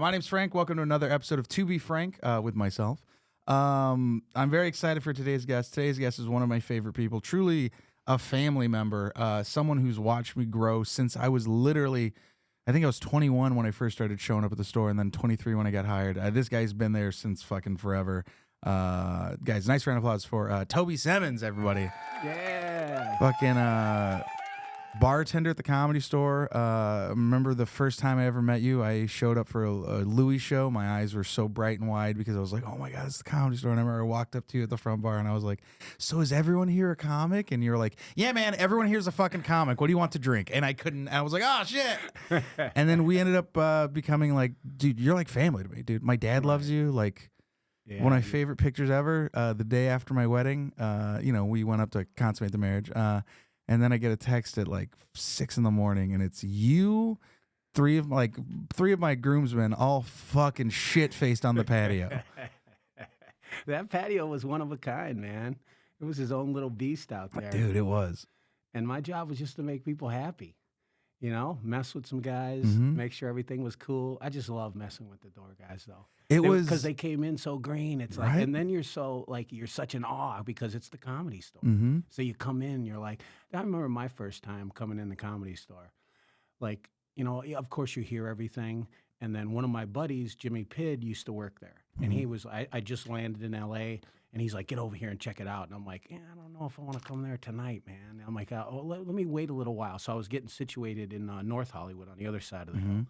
My name's Frank. Welcome to another episode of To Be Frank with myself. I'm very excited for today's guest. Today's guest is one of my favorite people, truly a family member, someone who's watched me grow since I was literally, I think I was 21 when I first started showing up at the store, and then 23 when I got hired. This guy's been there since fucking forever. Guys, nice round of applause for Toby Evans, everybody. Yeah. Fucking bartender at the Comedy Store. Remember the first time I ever met you? I showed up for a Louis show. My eyes were so bright and wide because I was like, oh my God, it's the Comedy Store. And I remember I walked up to you at the front bar and I was like, so is everyone here a comic? And you're like, yeah, man, everyone here's a fucking comic. What do you want to drink? And I was like, oh shit. And then we ended up becoming like, dude, you're like family to me, dude. My dad loves you. Like, one of my favorite pictures ever, the day after my wedding, we went up to consummate the marriage. And then I get a text at like 6 a.m, and it's you, three of my groomsmen, all fucking shit faced on the patio. That patio was one of a kind, man. It was his own little beast out there, Dude, it was. And my job was just to make people happy. You know, mess with some guys, Mm-hmm. make sure everything was cool. I just love messing with the door guys, though. It was because they came in so green. It's like, right? and then you're such in awe because it's the Comedy Store. Mm-hmm. So you come in, you're like, I remember my first time coming in the Comedy Store. Like, of course you hear everything. And then one of my buddies, Jimmy Pidd, used to work there. And he was, I just landed in L.A., and he's like, get over here and check it out. And I'm like, yeah, I don't know if I want to come there tonight, man. And I'm like, let me wait a little while. So I was getting situated in North Hollywood on the other side of the hill.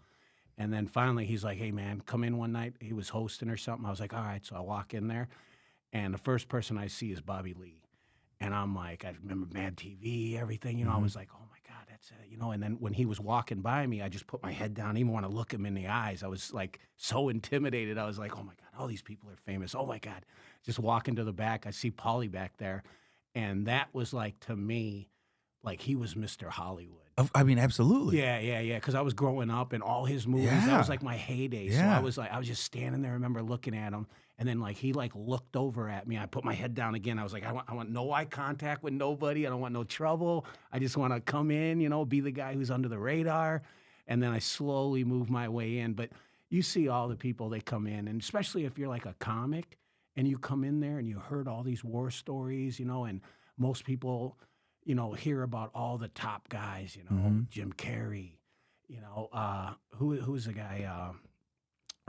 And then finally he's like, hey, man, come in one night. He was hosting or something. I was like, all right. So I walk in there, and the first person I see is Bobby Lee. And I'm like, I remember Mad TV, everything. I was like, oh, my God, that's it. And then when he was walking by me, I just put my head down. I didn't even want to look him in the eyes. I was like so intimidated. I was like, oh, my God, all these people are famous. Oh, my God. Just walking to the back, I see Pauly back there. And that was like, to me, like he was Mr. Hollywood. I mean, absolutely. Yeah. Because I was growing up and all his movies, that was like my heyday. Yeah. So I was just standing there, I remember looking at him. And then he looked over at me. I put my head down again. I was like, I want no eye contact with nobody. I don't want no trouble. I just want to come in, be the guy who's under the radar. And then I slowly move my way in. But you see all the people, they come in. And especially if you're like a comic and you come in there and you heard all these war stories, and most people, hear about all the top guys, Jim Carrey, who's the guy,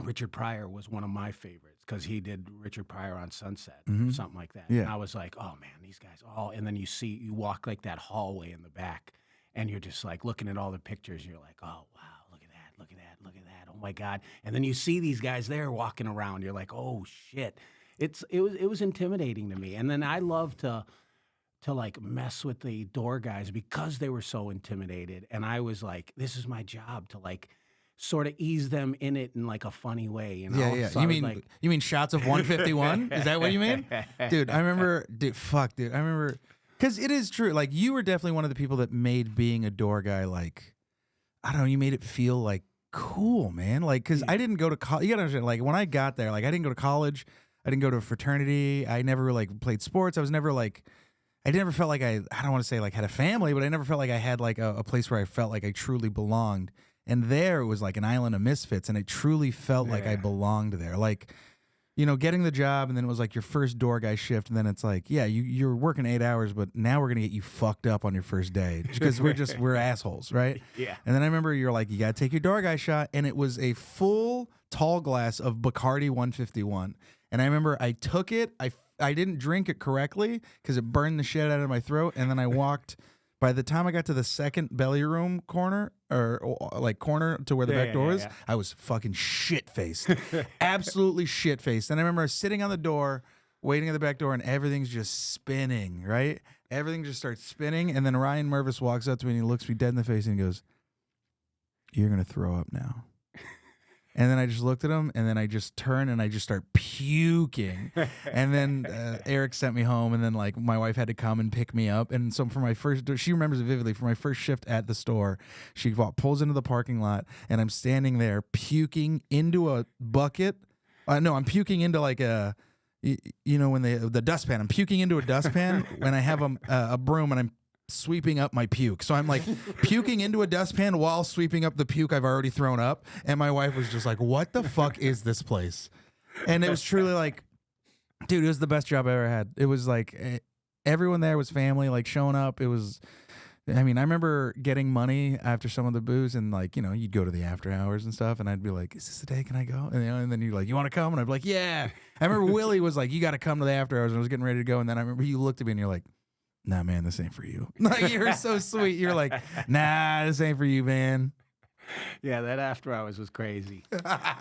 Richard Pryor was one of my favorites because he did Richard Pryor on Sunset, something like that. Yeah. And I was like, oh man, these guys all, and then you walk like that hallway in the back and you're just like looking at all the pictures. And you're like, oh wow, look at that, look at that, look at that. Oh my God. And then you see these guys there walking around. You're like, oh shit. It was intimidating to me. And then I love to like mess with the door guys because they were so intimidated. And I was like, this is my job to like sort of ease them in it in like a funny way, Yeah. So you mean shots of 151? Is that what you mean? Dude, I remember, I remember, because it is true. Like, you were definitely one of the people that made being a door guy, like, I don't know, you made it feel like cool, man. Like, because I didn't go to college. You gotta understand, like, when I got there, like, I didn't go to college. I didn't go to a fraternity. I never like played sports. I was never like, I never felt like I don't want to say like had a family, but I never felt like I had like a place where I felt like I truly belonged. And there it was like an island of misfits, and it truly felt like I belonged there. Like, getting the job, and then it was like your first door guy shift, and then it's like, yeah, you're working 8 hours, but now we're gonna get you fucked up on your first day because we're assholes, right? Yeah. And then I remember you're like, you gotta take your door guy shot, and it was a full tall glass of Bacardi 151. And I remember I took it, I didn't drink it correctly because it burned the shit out of my throat, and then I walked. By the time I got to the second belly room corner, or like corner to where the back door is, I was fucking shit-faced. Absolutely shit-faced. And I remember sitting on the door, waiting at the back door, and everything's just spinning, right? Everything just starts spinning, and then Ryan Mervis walks up to me, and he looks me dead in the face, and he goes, you're going to throw up now. And then I just looked at him, and then I just turned, and I just start puking. And then Eric sent me home, and then like my wife had to come and pick me up. And so for my first, she remembers it vividly. For my first shift at the store, she pulls into the parking lot, and I'm standing there puking into a bucket. No, I'm puking into like a, when the dustpan. I'm puking into a dustpan when I have a broom, and I'm sweeping up my puke. So I'm like puking into a dustpan while sweeping up the puke I've already thrown up. And my wife was just like, what the fuck is this place? And it was truly like, dude, it was the best job I ever had. It was like everyone there was family, like showing up. It was, I mean, I remember getting money after some of the booze and like, you know, you'd go to the after hours and stuff and I'd be like, is this the day? Can I go? And, you know, and then you're like, you want to come? And I'd be like, yeah. I remember Willie was like, you got to come to the after hours. And I was getting ready to go. And then I remember you looked at me and you're like, nah, man, this ain't for you. Like, you're so sweet. You're like, nah, this ain't for you, man. Yeah, that after hours was crazy. But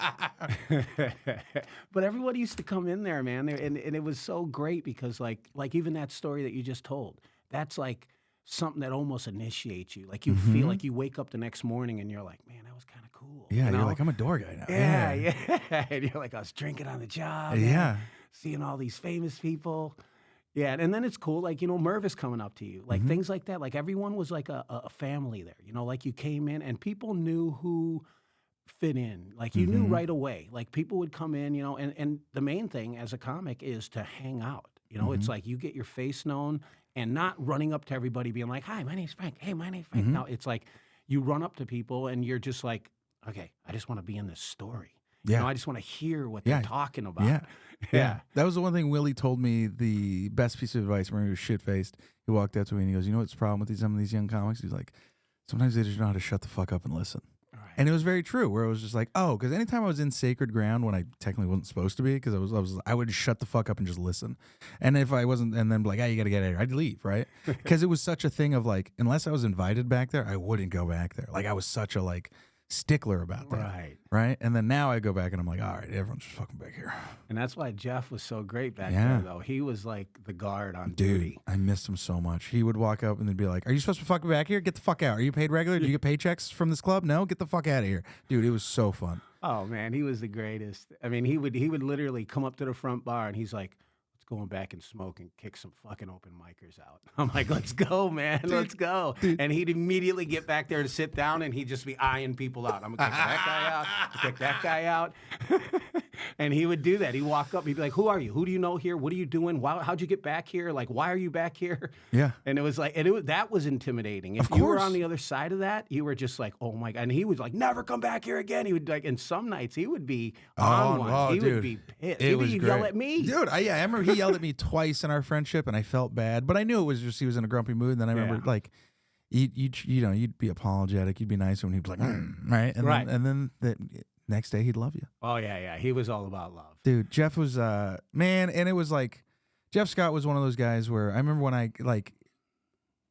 everybody used to come in there, man. And it was so great because like even that story that you just told, that's like something that almost initiates you. Like you feel like you wake up the next morning and you're like, man, that was kind of cool. Yeah, you know? you're like, I'm a door guy now. Yeah. And you're like, I was drinking on the job. Yeah. Man, seeing all these famous people. Yeah, and then it's cool, like, you know, Merv is coming up to you, like things like that. Like everyone was like a family there, you know, like you came in and people knew who fit in. Like you knew right away. Like people would come in, you know, and the main thing as a comic is to hang out. You know, it's like you get your face known and not running up to everybody being like, hi, my name's Frank. Hey, my name's Frank. No, it's like you run up to people and you're just like, okay, I just want to be in this story. Yeah. You know, I just want to hear what they're talking about. Yeah. Yeah. That was the one thing Willie told me, the best piece of advice when he was shit-faced. He walked up to me and he goes, you know what's the problem with some of these young comics? He's like, sometimes they just know how to shut the fuck up and listen. Right. And it was very true, where it was just like, oh, because anytime I was in sacred ground when I technically wasn't supposed to be, because I would shut the fuck up and just listen. And if I wasn't, and then be like, hey, you got to get out of here, I'd leave, right? Because it was such a thing of like, unless I was invited back there, I wouldn't go back there. Like I was such a like stickler about that. Right. And then now I go back and I'm like, all right, everyone's just fucking back here. And that's why Jeff was so great back there, though. He was like the guard on duty. I missed him so much. He would walk up and they'd be like, are you supposed to fucking back here? Get the fuck out. Are you paid regular? Do you get paychecks from this club? No? Get the fuck out of here. Dude, it was so fun. Oh, man, he was the greatest. I mean, he would literally come up to the front bar and he's like, going back and smoke and kick some fucking open micers out. I'm like, let's go, man. Let's go. And he'd immediately get back there to sit down and he'd just be eyeing people out. I'm going to kick that guy out. Kick that guy out. And he would do that. He'd walk up. He'd be like, who are you? Who do you know here? What are you doing? How'd you get back here? Like, why are you back here? Yeah. And it was like, that was intimidating. If you were on the other side of that, you were just like, oh my God. And he was like, never come back here again. He would like, and some nights he would be on one. He would be pissed. He'd yell at me. Dude, I remember he yelled at me twice in our friendship and I felt bad, but I knew it was just he was in a grumpy mood. And then I remember like, you'd be apologetic. You'd be nice when he'd be like, right. And then the next day he'd love you. Oh yeah. He was all about love. Dude, Jeff was, man. And it was like, Jeff Scott was one of those guys where I remember when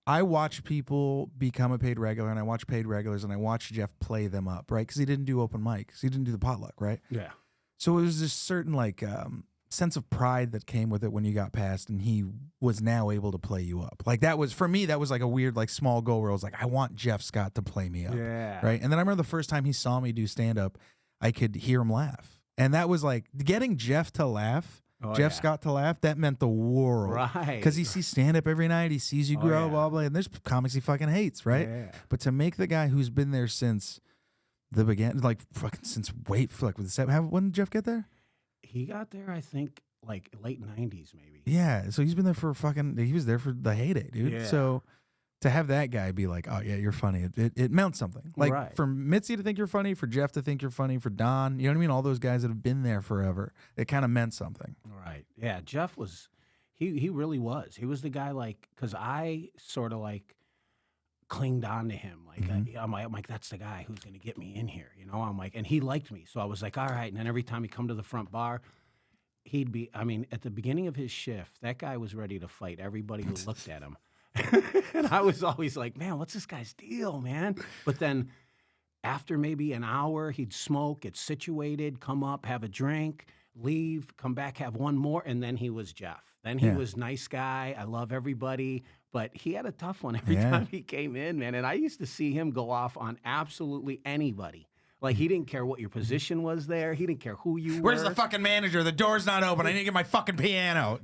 I watched people become a paid regular and I watched paid regulars and I watched Jeff play them up, right? Cause he didn't do open mics. He didn't do the potluck, right? Yeah. So it was this certain like, sense of pride that came with it when you got past and he was now able to play you up. Like that was, for me, that was like a weird, like small goal where I was like, I want Jeff Scott to play me up. Yeah. Right. And then I remember the first time he saw me do stand up, I could hear him laugh. And that was like getting Jeff to laugh, Scott to laugh, that meant the world. Right. Because he sees stand up every night. He sees you grow, blah, blah. And there's comics he fucking hates. Right. Yeah. But to make the guy who's been there since the beginning, like fucking since when did Jeff get there? He got there, I think, like late 90s maybe. Yeah, so he's been there he was there for the heyday, dude. Yeah. So to have that guy be like, oh yeah, you're funny, it meant something. Like for Mitzi to think you're funny, for Jeff to think you're funny, for Don, you know what I mean? All those guys that have been there forever, it kind of meant something. Right. Yeah, Jeff was, he really was. He was the guy like, because I sort of like clinged on to him. Like, I'm like, that's the guy who's going to get me in here, you know? I'm like, and he liked me. So I was like, all right. And then every time he'd come to the front bar, he'd be, I mean, at the beginning of his shift, that guy was ready to fight everybody who looked at him. And I was always like, man, what's this guy's deal, man? But then after maybe an hour, he'd smoke, get situated, come up, have a drink, leave, come back, have one more, and then he was Jeff. Then he was nice guy. I love everybody. But he had a tough one every time he came in, man. And I used to see him go off on absolutely anybody. Like, he didn't care what your position was there. He didn't care who you were. Where's the fucking manager? The door's not open. I need to get my fucking piano.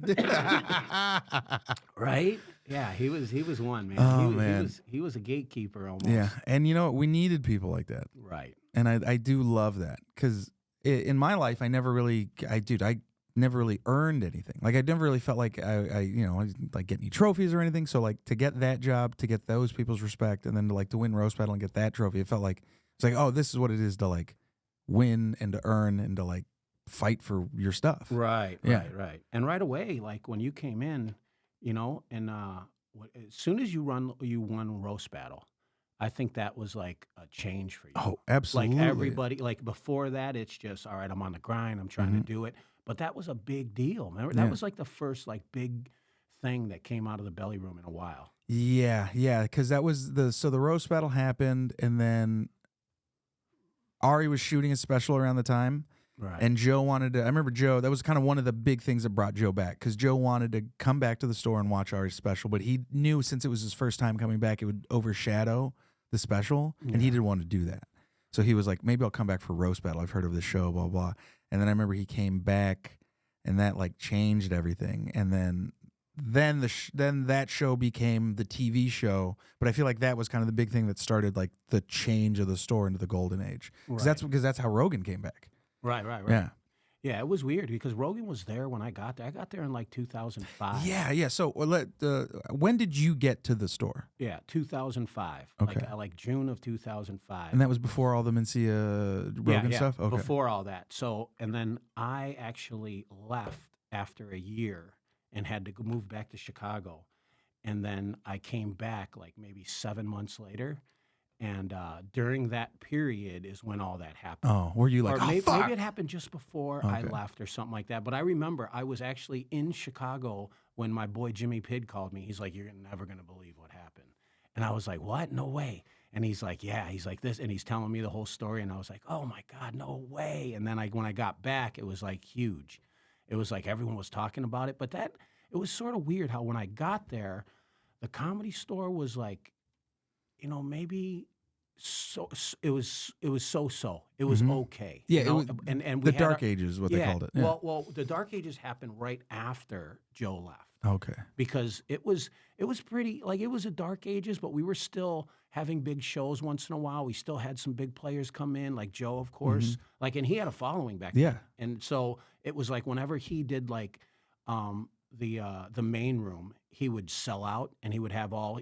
Right? Yeah, he was one, man. Oh, He was a gatekeeper almost. Yeah, and you know what? We needed people like that. Right. And I do love that because in my life, I never really, never really earned anything. Like I never really felt like I like get any trophies or anything. So like to get that job, to get those people's respect, and then to win roast battle and get that trophy, it felt like it's like, oh, this is what it is to like win and to earn and to like fight for your stuff. Right. Yeah. Right. And right away, like when you came in, and as soon as you won roast battle, I think that was like a change for you. Oh, absolutely. Like everybody, like before that, it's just, all right, I'm on the grind, I'm trying to do it. But that was a big deal. Remember, that was like the first like big thing that came out of the belly room in a while. Yeah, because that was the roast battle happened, and then Ari was shooting a special around the time. Right. And Joe wanted to, I remember Joe, that was kind of one of the big things that brought Joe back, because Joe wanted to come back to the store and watch Ari's special, but he knew since it was his first time coming back, it would overshadow the special, and he didn't want to do that. So he was like, maybe I'll come back for roast battle. I've heard of the show, blah, blah. And then I remember he came back, and that like changed everything. And then that show became the TV show. But I feel like that was kind of the big thing that started like the change of the store into the golden age. Because that's how Rogan came back. Right. Yeah, it was weird because Rogan was there when I got there. I got there in like 2005. Yeah. So when did you get to the store? Yeah, 2005. Okay. Like June of 2005. And that was before all the Mencia Rogan stuff? Okay. Before all that. So, and then I actually left after a year and had to move back to Chicago. And then I came back like maybe 7 months later. And during that period is when all that happened. Oh, were you like, or maybe fuck. it happened just before I left or something like that. But I remember I was actually in Chicago when my boy Jimmy Pidd called me. He's like, you're never going to believe what happened. And I was like, what? No way. And he's like, yeah. He's like this. And he's telling me the whole story. And I was like, oh, my God, no way. And then when I got back, it was like huge. It was like everyone was talking about it. But it was sort of weird how when I got there, the Comedy Store was like, maybe it was so-so. It was okay. Yeah, you know? it was, and the Dark Ages is what they called it. Yeah. Well, the Dark Ages happened right after Joe left. Okay. Because it was pretty, like, it was a Dark Ages, but we were still having big shows once in a while. We still had some big players come in, like Joe, of course. Like, and he had a following back then. And so it was like whenever he did like the main room, he would sell out, and he would have all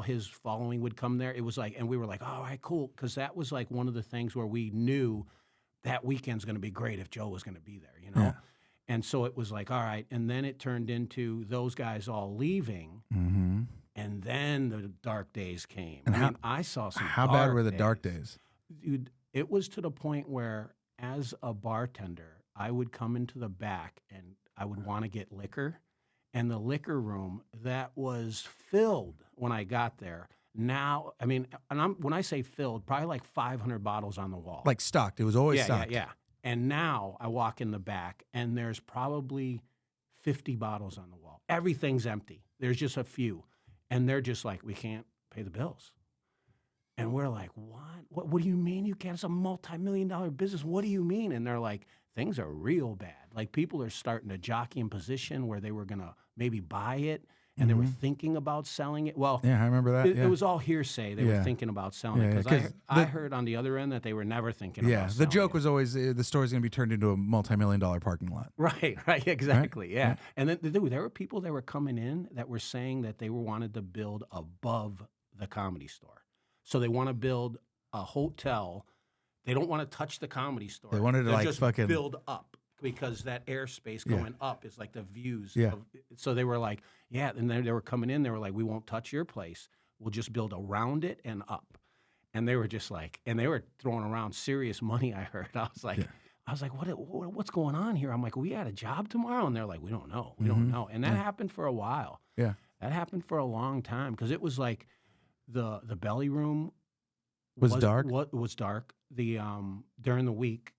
his following would come there. It was like, and we were like, all right, cool, because that was like one of the things where we knew that weekend's going to be great if Joe was going to be there, Yeah. And so it was like, all right, and then it turned into those guys all leaving, and then the dark days came. And I saw some. How bad were the dark days? Dude, it was to the point where, as a bartender, I would come into the back and I would want to get liquor. And the liquor room that was filled when I got there. Now, when I say filled, probably like 500 bottles on the wall. Like stocked. It was always stocked. Yeah. And now I walk in the back, and there's probably 50 bottles on the wall. Everything's empty. There's just a few. And they're just like, we can't pay the bills. And we're like, what? What do you mean you can't? It's a multi-million-dollar business. What do you mean? And they're like, things are real bad. Like, people are starting to jockey in position where they were going to maybe buy it, and they were thinking about selling it. Well, yeah, I remember that. It was all hearsay. They were thinking about selling it, because I heard on the other end that they were never thinking about selling it. Yeah, the joke was always the store's going to be turned into a multi-million-dollar parking lot. Right, exactly, yeah. And then, dude, there were people that were coming in that were saying that they wanted to build above the Comedy Store. So they want to build a hotel. They don't want to touch the Comedy Store. They wanted to just fucking build up, because that airspace going up is like the views. Yeah. So they were like, yeah, and then they were coming in. They were like, we won't touch your place. We'll just build around it and up. And they were just like, and they were throwing around serious money, I heard. I was like, what's going on here? I'm like, we had a job tomorrow? And they're like, we don't know. We don't know. And that happened for a while. Yeah. That happened for a long time, because it was like the belly room was dark. What was dark during the week,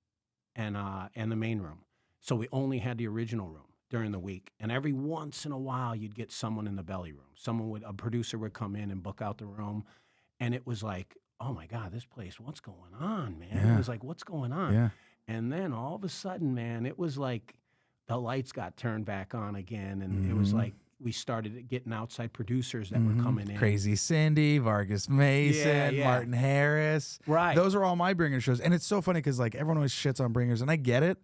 and the main room. So we only had the original room during the week, and every once in a while you'd get someone in the belly room. A producer would come in and book out the room, and it was like, oh my God, this place, what's going on, man? Yeah. It was like, what's going on? Yeah. And then all of a sudden, man, it was like the lights got turned back on again, and it was like we started getting outside producers that were coming in. Crazy Cindy, Vargas Mason, Martin Harris. Right. Those are all my bringer shows. And it's so funny because like everyone always shits on bringers, and I get it.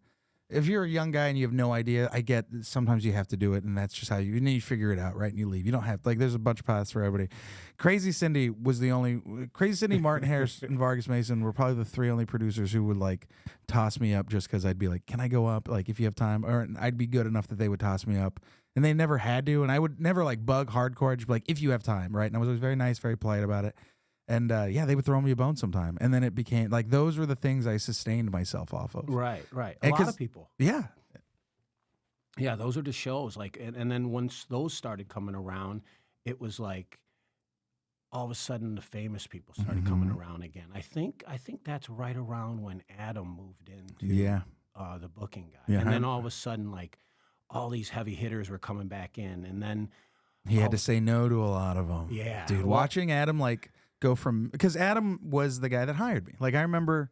if you're a young guy and you have no idea, I get that sometimes you have to do it, and that's just how you, and then you figure it out, right? And you leave. You don't have, like, there's a bunch of paths for everybody. Crazy Cindy, Martin Harris, and Vargas Mason were probably the three only producers who would, like, toss me up just because I'd be like, can I go up? Like, if you have time. Or I'd be good enough that they would toss me up. And they never had to, and I would never, like, bug hardcore. I'd just be like, if you have time, right? And I was always very nice, very polite about it. And, yeah, they would throw me a bone sometime. And then it became, like, those were the things I sustained myself off of. Right. A lot of people. Yeah. Yeah, those are the shows. Like, and then once those started coming around, it was like all of a sudden the famous people started coming around again. I think that's right around when Adam moved into the booking guy. Yeah. And then all of a sudden, like, all these heavy hitters were coming back in, and then he had to say no to a lot of them. Yeah, dude, watching Adam, like, go from, because Adam was the guy that hired me. Like, I remember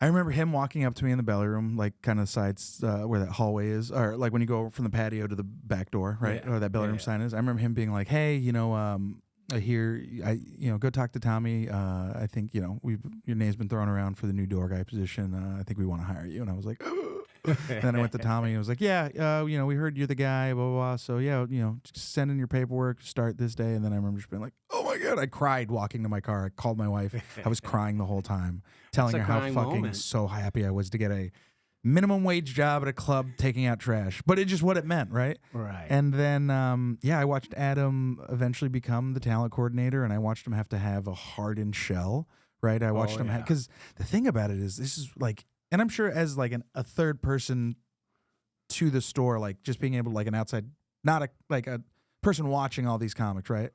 him walking up to me in the belly room, like, kind of sides where that hallway is, or like when you go from the patio to the back door, right, or that belly room sign is. I remember him being like, "Hey, I hear, go talk to Tommy. I think, your name's been thrown around for the new door guy position. I think we want to hire you." And I was like, and then I went to Tommy and was like, "Yeah, we heard you're the guy, blah, blah, blah. So, yeah, just send in your paperwork, start this day." And then I remember just being like, "Oh my God," I cried walking to my car. I called my wife. I was crying the whole time, telling her how fucking so happy I was to get a minimum wage job at a club taking out trash. But it's just what it meant, right? Right. And then, I watched Adam eventually become the talent coordinator, and I watched him have to have a hardened shell, right? I watched him because the thing about it is, this is like, and I'm sure as like a third person to the store, like just being able to, like, an outside, not a person watching all these comics, right?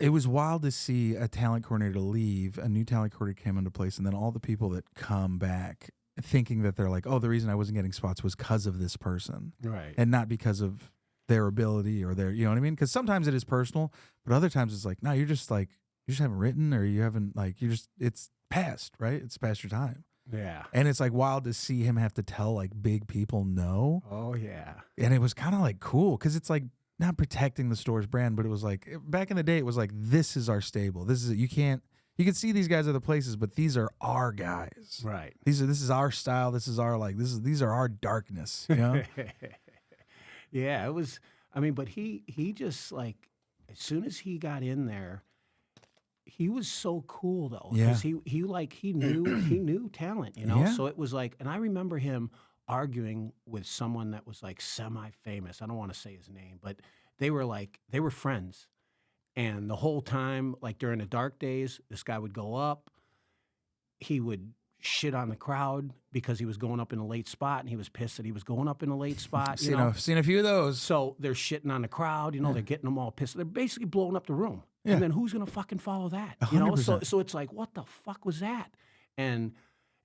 It was wild to see a talent coordinator leave, a new talent coordinator came into place, and then all the people that come back thinking that they're like, oh, the reason I wasn't getting spots was because of this person. Right. And not because of their ability or their, you know what I mean? Because sometimes it is personal, but other times it's like, no, you just haven't written, or you haven't, like, it's past, right? It's past your time. Yeah. And it's like wild to see him have to tell, like, big people no. Oh, yeah. And it was kind of like cool because it's like not protecting the store's brand, but it was like back in the day, it was like, this is our stable. This is it. You can see these guys other places, but these are our guys. Right. This is our style. This is our, like, these are our darkness. You know? Yeah, it was. I mean, but he just, like, as soon as he got in there, he was so cool though, because he knew talent, Yeah. So it was like, and I remember him arguing with someone that was like semi-famous. I don't want to say his name, but they were friends, and the whole time, like during the dark days, this guy would go up, he would shit on the crowd because he was going up in a late spot, and he was pissed that he was going up in a late spot. Seen a few of those. So they're shitting on the crowd, they're getting them all pissed. They're basically blowing up the room. Yeah. And then who's going to fucking follow that? 100%. So it's like, what the fuck was that? And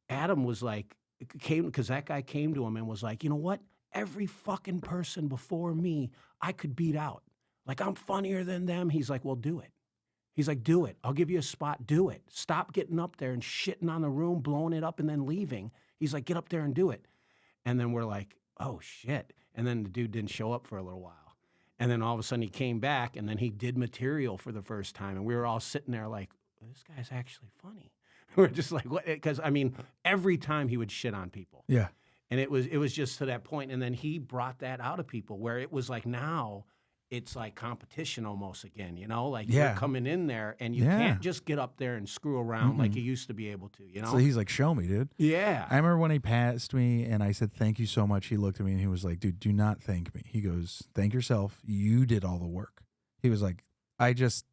Adam was like, because that guy came to him and was like, you know what? Every fucking person before me, I could beat out. Like, I'm funnier than them. He's like, well, do it. He's like, do it. I'll give you a spot. Do it. Stop getting up there and shitting on the room, blowing it up, and then leaving. He's like, get up there and do it. And then we're like, oh, shit. And then the dude didn't show up for a little while. And then all of a sudden he came back, and then he did material for the first time. And we were all sitting there like, this guy's actually funny. We're just like, what? Because, I mean, every time he would shit on people. Yeah. And it was just to that point. And then he brought that out of people where it was like, now it's like competition almost again, like you're coming in there and you can't just get up there and screw around like you used to be able to, So he's like, show me, dude. Yeah. I remember when he passed me and I said, thank you so much. He looked at me and he was like, dude, do not thank me. He goes, thank yourself. You did all the work. He was like, I just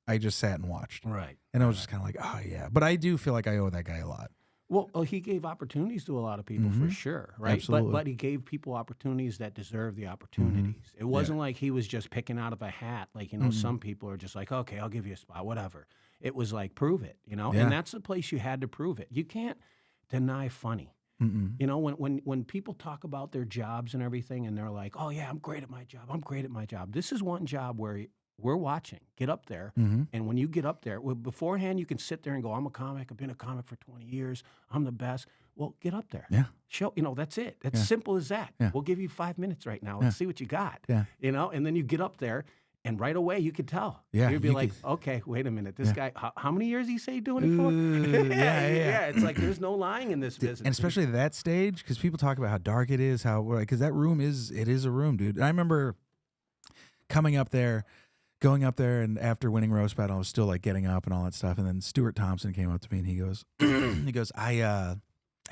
sat and watched. Right. And I was just kind of like, oh yeah. But I do feel like I owe that guy a lot. Well, he gave opportunities to a lot of people for sure, right? Absolutely. But he gave people opportunities that deserve the opportunities. It wasn't like he was just picking out of a hat. Like, some people are just like, okay, I'll give you a spot, whatever. It was like, prove it, Yeah. And that's the place you had to prove it. You can't deny funny. When people talk about their jobs and everything, and they're like, oh yeah, I'm great at my job. I'm great at my job. This is one job where we're watching. Get up there. And when you get up there, beforehand, you can sit there and go, I'm a comic. I've been a comic for 20 years. I'm the best. Well, get up there. Yeah. Show, that's it. It's simple as that. Yeah. We'll give you 5 minutes right now. Let's see what you got. Yeah. And then you get up there And right away, you could tell. Yeah, You'd be you like, could- okay, wait a minute. This Yeah. guy, how many years he say doing it for? Yeah. It's like there's no lying in this business. And especially that stage, because people talk about how dark it is, because that room is a room, dude. And I remember going up there, and after winning roast battle, I was still like getting up and all that stuff. And then Stuart Thompson came up to me and he goes, I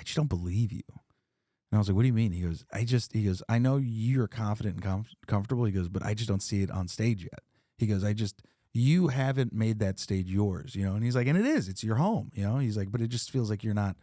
just don't believe you. And I was like, what do you mean? He goes, I know you're confident and comfortable. He goes, but I just don't see it on stage yet. He goes, you haven't made that stage yours, you know? And he's like, and it's your home, you know? He's like, but it just feels like you're not,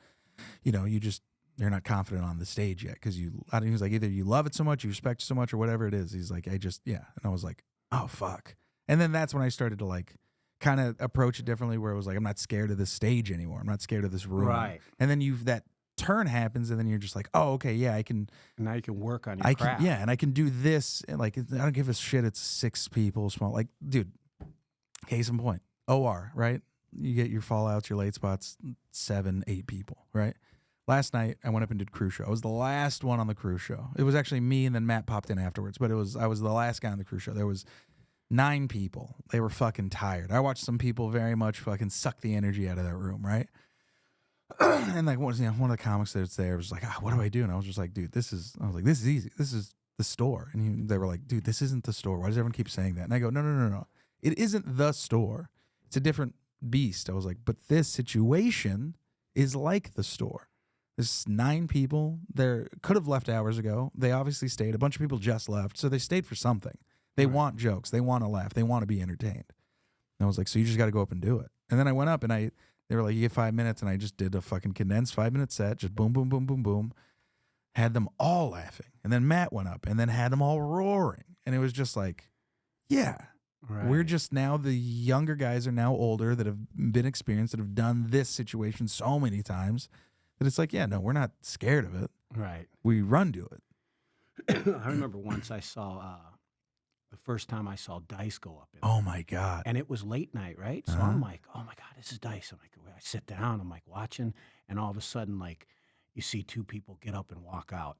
you know, you're not confident on the stage yet. Cause he was like, either you love it so much, you respect it so much or whatever it is. He's like, And I was like, oh, fuck. And then that's when I started to like kind of approach it differently where it was like, I'm not scared of this stage anymore. I'm not scared of this room. Right. And then that turn happens and then you're just like, oh, okay, yeah, I can. And now you can work on your craft. And I can do this. And like, I don't give a shit. It's 6 people, small. Like, dude, case in point, OR, right? You get your fallouts, your late spots, 7, 8 people, right? Last night, I went up and did crew show. I was the last one on the crew show. It was actually me and then Matt popped in afterwards, but I was the last guy on the crew show. There was 9 people. They were fucking tired. I watched some people very much fucking suck the energy out of that room, right? And like one of the comics that's there was like, what do I do? And I was just like, dude, this is easy. This is the store. And they were like, dude, this isn't the store. Why does everyone keep saying that? And I go, no. It isn't the store. It's a different beast. I was like, but this situation is like the store. There's 9 people. They could have left hours ago. They obviously stayed. A bunch of people just left. So they stayed for something. They want jokes. They want to laugh. They want to be entertained. And I was like, so you just got to go up and do it. And then I went up and they were like, you get 5 minutes. And I just did a fucking condensed 5-minute set. Just boom, boom, boom, boom, boom. Had them all laughing. And then Matt went up and then had them all roaring. And it was just like, yeah. Right. We're just now, the younger guys are now older that have been experienced, that have done this situation so many times that it's like, yeah, no, we're not scared of it. Right. We run to it. I remember once I saw, the first time I saw Dice go up. Oh, my God. And it was late night, right? So I'm like, oh, my God, this is Dice. I'm like, I sit down, I'm like watching, and all of a sudden, like, you see 2 people get up and walk out,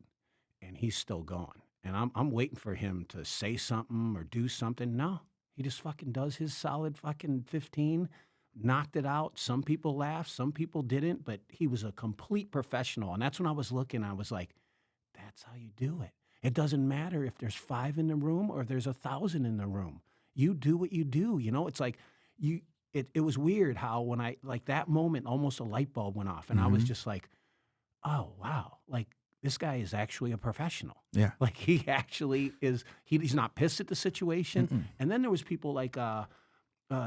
and he's still going. And I'm waiting for him to say something or do something. No. He just fucking does his solid fucking 15, knocked it out. Some people laughed, some people didn't, but he was a complete professional. And that's when I was looking, I was like, that's how you do it. It doesn't matter if there's 5 in the room or there's 1,000 in the room. You do what you do, you know? It's like it was weird how when I, like that moment, almost a light bulb went off. And I was just like, oh, wow. Like, this guy is actually a professional. Yeah. Like he actually is, he's not pissed at the situation. And then there was people like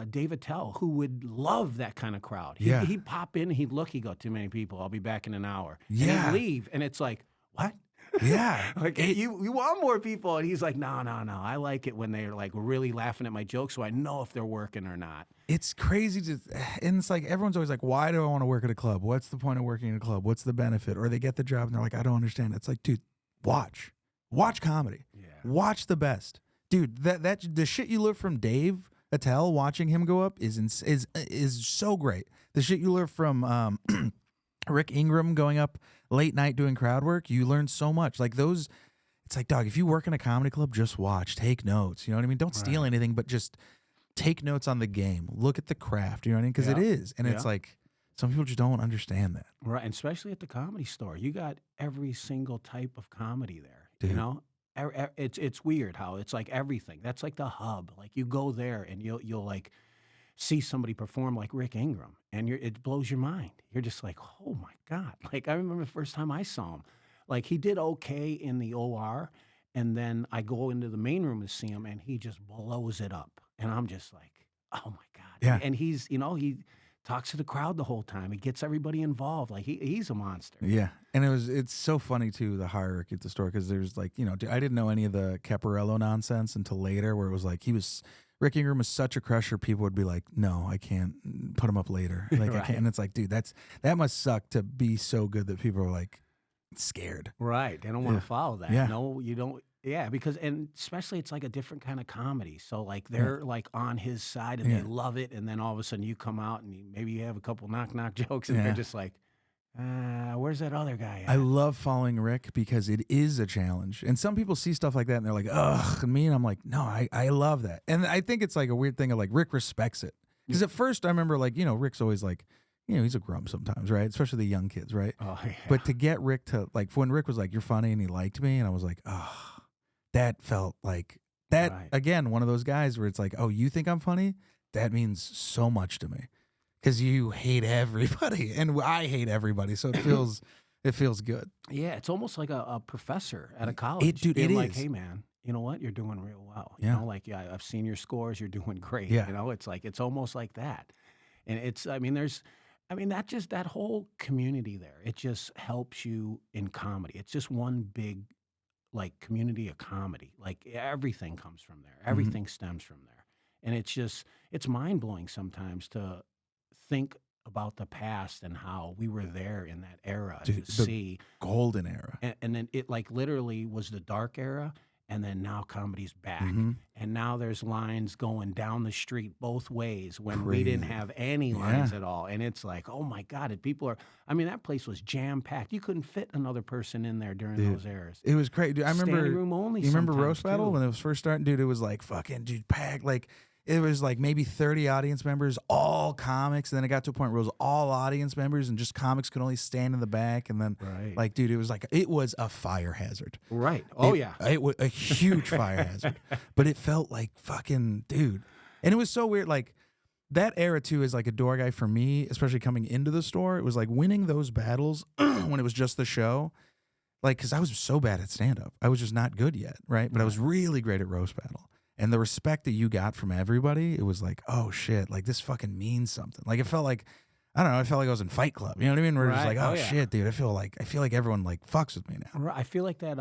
David Tell who would love that kind of crowd. He'd pop in, he'd look, he'd go, too many people, I'll be back in an hour. Yeah. And he'd leave. And it's like, what? Yeah. Like you want more people. And he's like, no. I like it when they're like really laughing at my jokes so I know if they're working or not. It's crazy and it's like everyone's always like, why do I want to work at a club? What's the point of working in a club? What's the benefit? Or they get the job and they're like, I don't understand. It's like, dude, watch comedy. Yeah. Watch the best. Dude, that the shit you learn from Dave Attell, watching him go up is so great. The shit you learn from Rick Ingram going up late night doing crowd work, you learn so much. Like those, it's like, dog, if you work in a comedy club, just watch, take notes. You know what I mean? Don't steal anything, but just take notes on the game. Look at the craft. You know what I mean? Because it is. And it's like, some people just don't understand that. Right. And especially at the Comedy Store. You got every single type of comedy there. Dude. You know? It's weird how it's like everything. That's like the hub. Like you go there and you'll like see somebody perform like Rick Ingram and it blows your mind. You're just like, oh my God. Like I remember the first time I saw him, like he did okay in the OR and then I go into the main room to see him and he just blows it up. And I'm just like, oh my God. Yeah. And he's, you know, he talks to the crowd the whole time. He gets everybody involved. Like he's a monster. Yeah. And it's so funny too, the hierarchy at the store. Cause there's like, you know, I didn't know any of the Caparello nonsense until later where it was like, Rick Ingram was such a crusher. People would be like, no, I can't put him up later. Like I can't. And it's like, dude, that must suck to be so good that people are like scared. Right. They don't want to follow that. Yeah. No, you don't. Yeah, because and especially it's like a different kind of comedy. So like they're like on his side and they love it, and then all of a sudden you come out and maybe you have a couple knock jokes and they're just like, Where's that other guy I at? love following Rick because it is a challenge. And some people see stuff like that and they're like, ugh, and me, and I'm like, no, I love that. And I think it's like a weird thing of like Rick respects it. Because at first I remember like, Rick's always like, he's a grump sometimes, right? Especially the young kids, right? Oh, yeah. But to get Rick to like, when Rick was like, you're funny and he liked me, and I was like, oh, that felt like that, Right. again, one of those guys where it's like, oh, you think I'm funny? That means so much to me. Because you hate everybody, and I hate everybody, so it feels good. Yeah, it's almost like a professor at a college. Dude, being it like, is. hey, man, you know what? You're doing real well. Yeah. You know, like, yeah, I've seen your scores. You're doing great. Yeah. You know, it's like, it's almost like that. And that whole community there, it just helps you in comedy. It's just one big, like, community of comedy. Like, everything comes from there. Everything stems from there. And it's mind-blowing sometimes to think about the past and how we were there in that era Dude, to the see. golden era. And then it like literally was the dark era, and then now comedy's back. And now there's lines going down the street both ways when we didn't Crazy. have any lines at all. And it's like, oh my God, that place was jam-packed. You couldn't fit another person in there during those eras. It was crazy. Dude, I remember. Standing room only. You remember sometimes, Roast Battle too. when it was first starting? Dude, it was like fucking packed. Like it was like maybe 30 audience members, all comics. And then it got to a point where it was all audience members and just comics could only stand in the back. And then, Right. like, dude, it was a fire hazard. Right. Oh, yeah. It was a huge fire hazard. But it felt like fucking, dude. And it was so weird. Like, that era, too, is like a door guy for me, especially coming into the store. It was like winning those battles when it was just the show. Like, because I was so bad at stand-up. I was just not good yet, right? But I was really great at roast battle. And the respect that you got from everybody, it was like, oh, shit, like, this fucking means something. Like, it felt like, I don't know, I felt like I was in Fight Club. You know what I mean? Where it's just Right. like, oh, yeah. shit, dude, I feel like everyone, like, fucks with me now. Right. I feel like that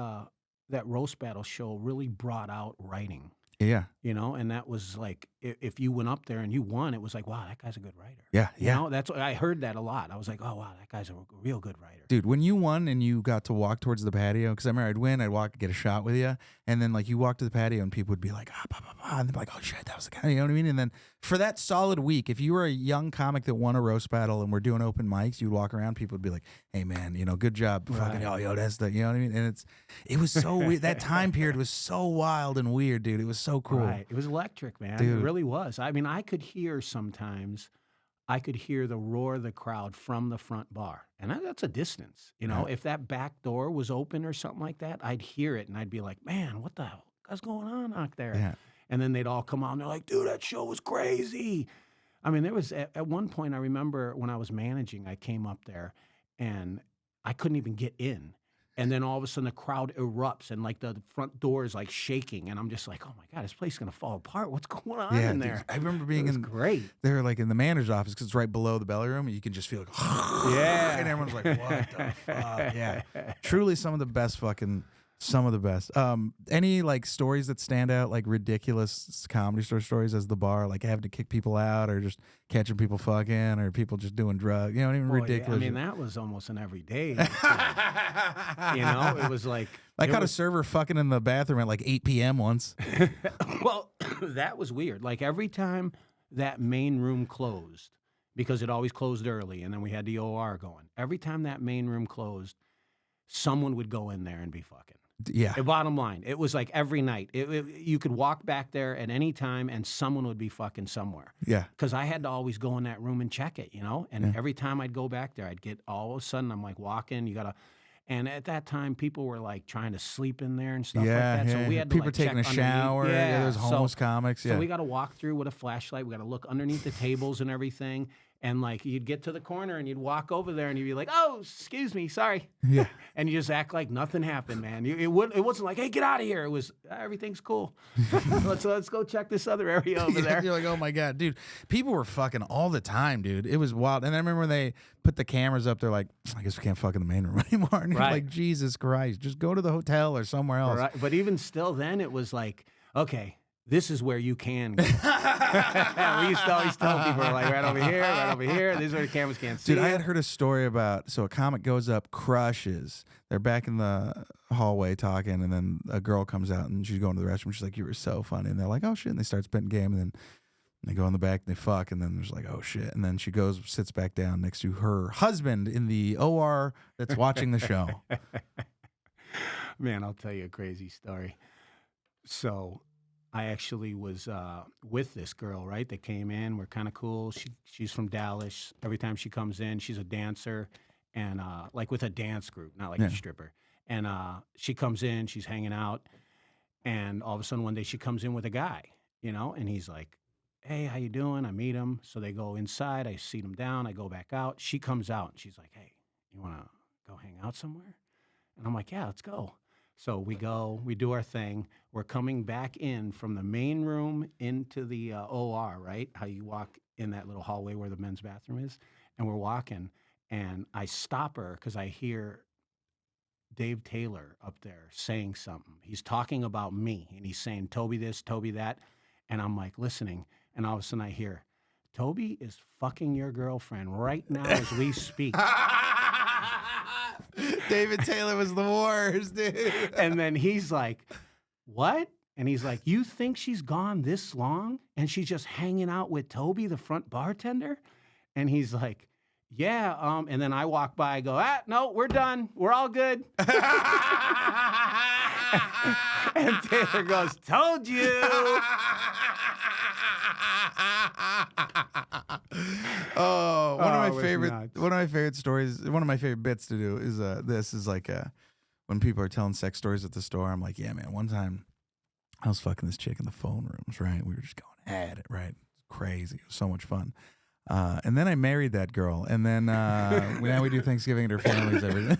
roast battle show really brought out writing. Yeah. You know, and that was like, if you went up there and you won, it was like, wow, that guy's a good writer. Yeah. You Yeah. know, that's what I heard that a lot. I was like, oh, wow, that guy's a real good writer. Dude, when you won and you got to walk towards the patio, because I remember I'd win, I'd walk, get a shot with you, and then like you walk to the patio and people would be like, ah, bah, bah, bah, and they'd be like, oh shit, that was the guy, you know what I mean? And then for that solid week, if you were a young comic that won a roast battle and we're doing open mics, you'd walk around, people would be like, hey man, good job, fucking, yo, that's the, you know what I mean? And it was so weird. That time period was so wild and weird, dude. It was so cool. Right. It was electric, man. Dude. It really was. I mean, I could hear the roar of the crowd from the front bar. And that's a distance. You know, if that back door was open or something like that, I'd hear it and I'd be like, man, what the hell is going on out there? Yeah. And then they'd all come out and they're like, dude, that show was crazy. I mean, there was at one point, I remember when I was managing, I came up there and I couldn't even get in. And then all of a sudden the crowd erupts and like the front door is like shaking. And I'm just like, oh my God, this place is going to fall apart. What's going on in dude, there? I remember being great. They were like in the manager's office because it's right below the belly room, and you can just feel like, Yeah. and everyone's like, what the fuck? Yeah, truly some of the best. Any like stories that stand out, like ridiculous comedy store stories as the bar, like having to kick people out or just catching people fucking or people just doing drugs, you know, even ridiculous. Yeah. I mean, that was almost an everyday thing. You know, it was like. I caught a server fucking in the bathroom at like 8 p.m. once. Well, that was weird. Like every time that main room closed, because it always closed early, and then we had the OR going. Every time that main room closed, someone would go in there and be fucking. Yeah. Bottom line, it was like every night. You could walk back there at any time, and someone would be fucking somewhere. Yeah. Because I had to always go in that room and check it, you know? And every time I'd go back there, I'd get all of a sudden, I'm like walking, you got to... And at that time, people were like trying to sleep in there and stuff like that. So we had to people like, taking a check shower. underneath. Yeah, there's homeless comics. Yeah. So we got to walk through with a flashlight. We got to look underneath the tables and everything. And like you'd get to the corner and you'd walk over there and you'd be like, "Oh, excuse me, sorry." Yeah. And you just act like nothing happened, man. It wasn't like, "Hey, get out of here." It was everything's cool. let's go check this other area over there. You're like, oh my God, dude. People were fucking all the time, dude. It was wild. And I remember when they put the cameras up, they're like, I guess we can't fuck in the main room anymore. And you're like, Jesus Christ, just go to the hotel or somewhere else. Right. But even still, then it was like, okay, this is where you can go. We used to always tell people, like, right over here. This is where the cameras can't see. Dude, I had heard a story about, so a comic goes up, crushes. They're back in the hallway talking, and then a girl comes out, and she's going to the restroom. She's like, you were so funny. And they're like, oh, shit. And they start spitting game, and then They go in the back, and they fuck, and then there's like, oh shit. And then she goes, sits back down next to her husband in the OR that's watching the show. Man, I'll tell you a crazy story. So I actually was with this girl, right, that came in. We're kind of cool. She's from Dallas. Every time she comes in, she's a dancer, and like with a dance group, not like a stripper. And she comes in, she's hanging out, and all of a sudden one day she comes in with a guy, and he's like, hey, how you doing? I meet him. So they go inside. I seat him down. I go back out. She comes out, and she's like, hey, you want to go hang out somewhere? And I'm like, yeah, let's go. So we go. We do our thing. We're coming back in from the main room into the OR, right? How you walk in that little hallway where the men's bathroom is. And we're walking, and I stop her because I hear Dave Taylor up there saying something. He's talking about me, and he's saying, Toby this, Toby that. And I'm like listening. And all of a sudden I hear, Toby is fucking your girlfriend right now as we speak. David Taylor was the worst, dude. And then he's like, what? And he's like, you think she's gone this long and she's just hanging out with Toby, the front bartender? And he's like, yeah. And then I walk by, I go, no, we're done. We're all good. And Taylor goes, told you. Oh, one of my favorite stories, one of my favorite bits to do is this is like when people are telling sex stories at the store. I'm like, yeah, man. One time, I was fucking this chick in the phone rooms. Right, we were just going at it. Right, crazy. It was so much fun. And then I married that girl, and then now we do Thanksgiving at her family's everything.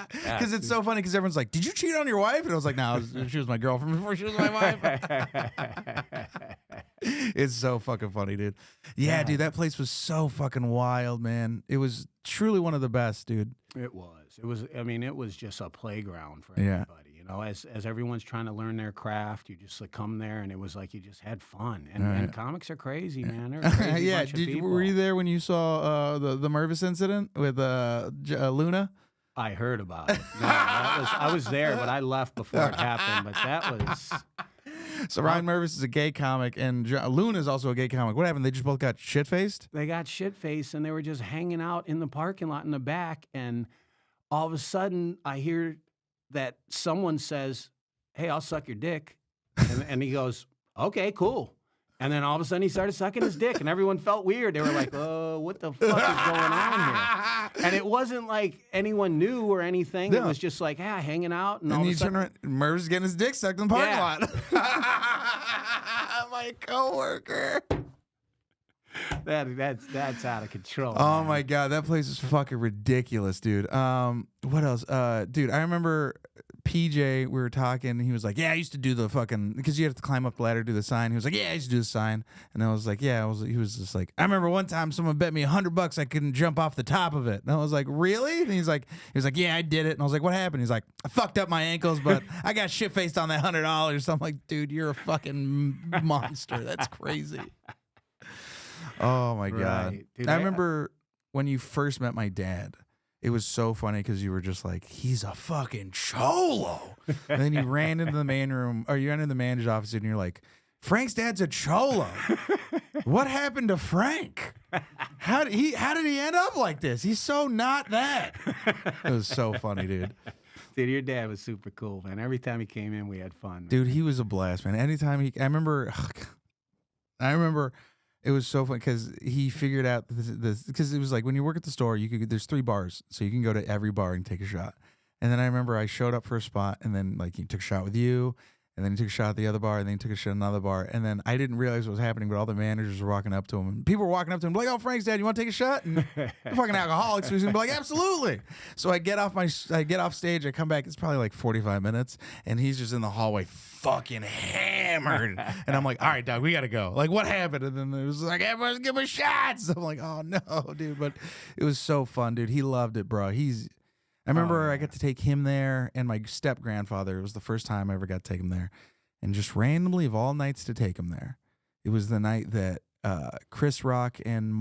Because it's so funny. Because everyone's like, "Did you cheat on your wife?" And I was like, "No, she was my girlfriend before she was my wife." It's so fucking funny, dude. Yeah, dude, that place was so fucking wild, man. It was truly one of the best, dude. It was. It was. I mean, it was just a playground for everybody. As everyone's trying to learn their craft, you just like come there, and it was like you just had fun. And comics are crazy, man. They're a crazy bunch of people. Were you there when you saw the Mervis incident with Luna? I heard about it. No, I was there, but I left before it happened. But that was. So Ryan Mervis is a gay comic, and Luna is also a gay comic. What happened? They just both got shit-faced? They got shit-faced, and they were just hanging out in the parking lot in the back, and all of a sudden, I hear that someone says, hey, I'll suck your dick. And he goes, okay, cool. And then all of a sudden he started sucking his dick, and everyone felt weird. They were like, oh, what the fuck is going on here? And it wasn't like anyone knew or anything. No. It was just like, hanging out. And all of a sudden, turn around, Merv's getting his dick sucked in the parking lot. My coworker. That's out of control. Oh man. My God, that place is fucking ridiculous, dude. What else? Dude, I remember PJ, we were talking, he was like, yeah, I used to do the fucking, because you have to climb up the ladder to do the sign. He was like, yeah, I used to do the sign. And I was like, yeah, he was just like, I remember one time someone bet me $100 I couldn't jump off the top of it. And I was like, really? And he was like, yeah, I did it. And I was like, what happened? He's like, I fucked up my ankles, but I got shit-faced on that $100. So I'm like, dude, you're a fucking monster. That's crazy. Oh my God. Dude, I remember when you first met my dad, it was so funny because you were just like, he's a fucking cholo. And then you ran into the main room, or you entered the manager's office, and you're like, Frank's dad's a cholo. What happened to Frank? How did he end up like this? He's so not that. It was so funny, dude. Dude, your dad was super cool, man. Every time he came in, we had fun. Man. Dude, he was a blast, man. Anytime I remember it was so fun because he figured out this because it was like when you work at the store, there's 3 bars, so you can go to every bar and take a shot. And then I remember I showed up for a spot, and then like he took a shot with you, and then he took a shot at the other bar, and then he took a shot at another bar, and then I didn't realize what was happening, but all the managers were walking up to him, and people were walking up to him like, "Oh, Frank's dad, you want to take a shot?" And they're fucking alcoholics, so he's gonna be like, "Absolutely." So I get off stage, I come back, it's probably like 45 minutes, and he's just in the hallway fucking hammered, and I'm like, "All right, dog, we gotta go." Like, what happened? And then it was like, "Everyone's giving shots." I'm like, "Oh no, dude!" But it was so fun, dude. He loved it, bro. I remember I got to take him there, and my step grandfather. It was the first time I ever got to take him there. And just randomly, of all nights to take him there, it was the night that Chris Rock and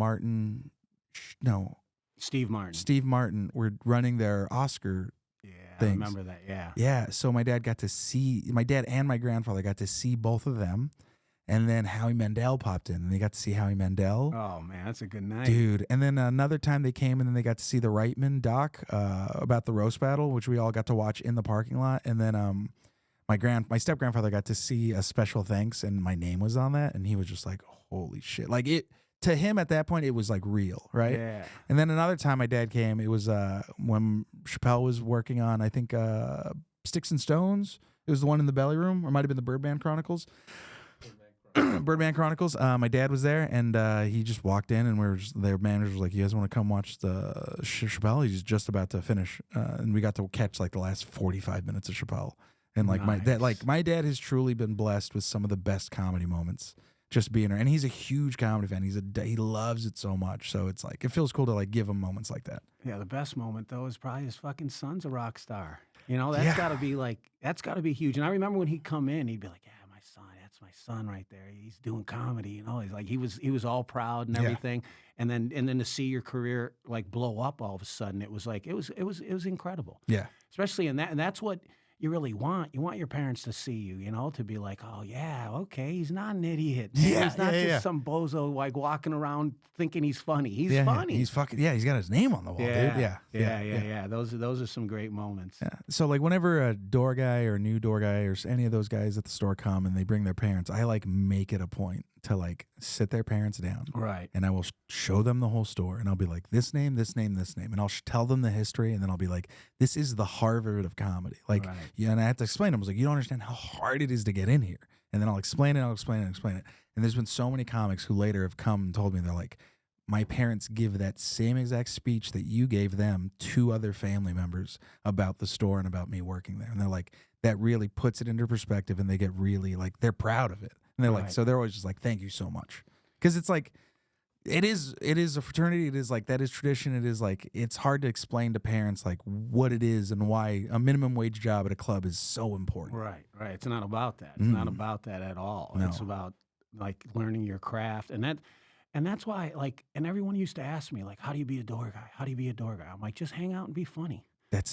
Steve Martin were running their Oscar things. I remember that, yeah. Yeah, so my dad and my grandfather got to see both of them. And then Howie Mandel popped in, and they got to see Howie Mandel. Oh man, that's a good night, dude. And then another time they came, and then they got to see the Reitman doc about the roast battle, which we all got to watch in the parking lot. And then my step grandfather got to see a special thanks, and my name was on that, and he was just like, holy shit, like it. To him at that point, it was like real, right? Yeah. And then another time my dad came, it was when Chappelle was working on, I think, Sticks and Stones. It was the one in the belly room, or it might have been the Birdman Chronicles. Birdman Chronicles. My dad was there, and he just walked in, and their manager was like, "You guys want to come watch the Chappelle? He's just about to finish." And we got to catch like the last 45 minutes of Chappelle. And like my dad has truly been blessed with some of the best comedy moments. Just being there, and he's a huge comedy fan. He loves it so much. So it's like it feels cool to like give him moments like that. Yeah, the best moment though is probably his fucking son's a rock star. You know, that's gotta be huge. And I remember when he'd come in, he'd be like, "Yeah, my son, that's my son right there. He's doing comedy." You know, he's like he was all proud and everything. And then to see your career like blow up all of a sudden, it was like it was incredible. Yeah, especially in that, and that's what you really want. You want your parents to see you, you know, to be like, oh, yeah, okay, he's not an idiot. Yeah, he's not just some bozo like walking around thinking he's funny. He's funny. He's fucking, he's got his name on the wall, dude. Yeah. Those are some great moments. Yeah. So like whenever a door guy or a new door guy or any of those guys at the store come and they bring their parents, I like make it a point to like sit their parents down. Right. And I will show them the whole store, and I'll be like, this name, this name, this name. And I'll tell them the history, and then I'll be like, this is the Harvard of comedy. Like, yeah, and I have to explain to them. I was like, you don't understand how hard it is to get in here. And then I'll explain it, And there's been so many comics who later have come and told me, they're like, my parents give that same exact speech that you gave them to other family members about the store and about me working there. And they're like, that really puts it into perspective, and they get really like, they're proud of it. And they're like, so they're always just like, thank you so much. Because it's like, it is a fraternity. It is like, that is tradition. It is like, it's hard to explain to parents like what it is and why a minimum wage job at a club is so important. Right. It's not about that. It's not about that at all. No. It's about like learning your craft. And that's why, like, and everyone used to ask me, like, how do you be a door guy? How do you be a door guy? I'm like, just hang out and be funny.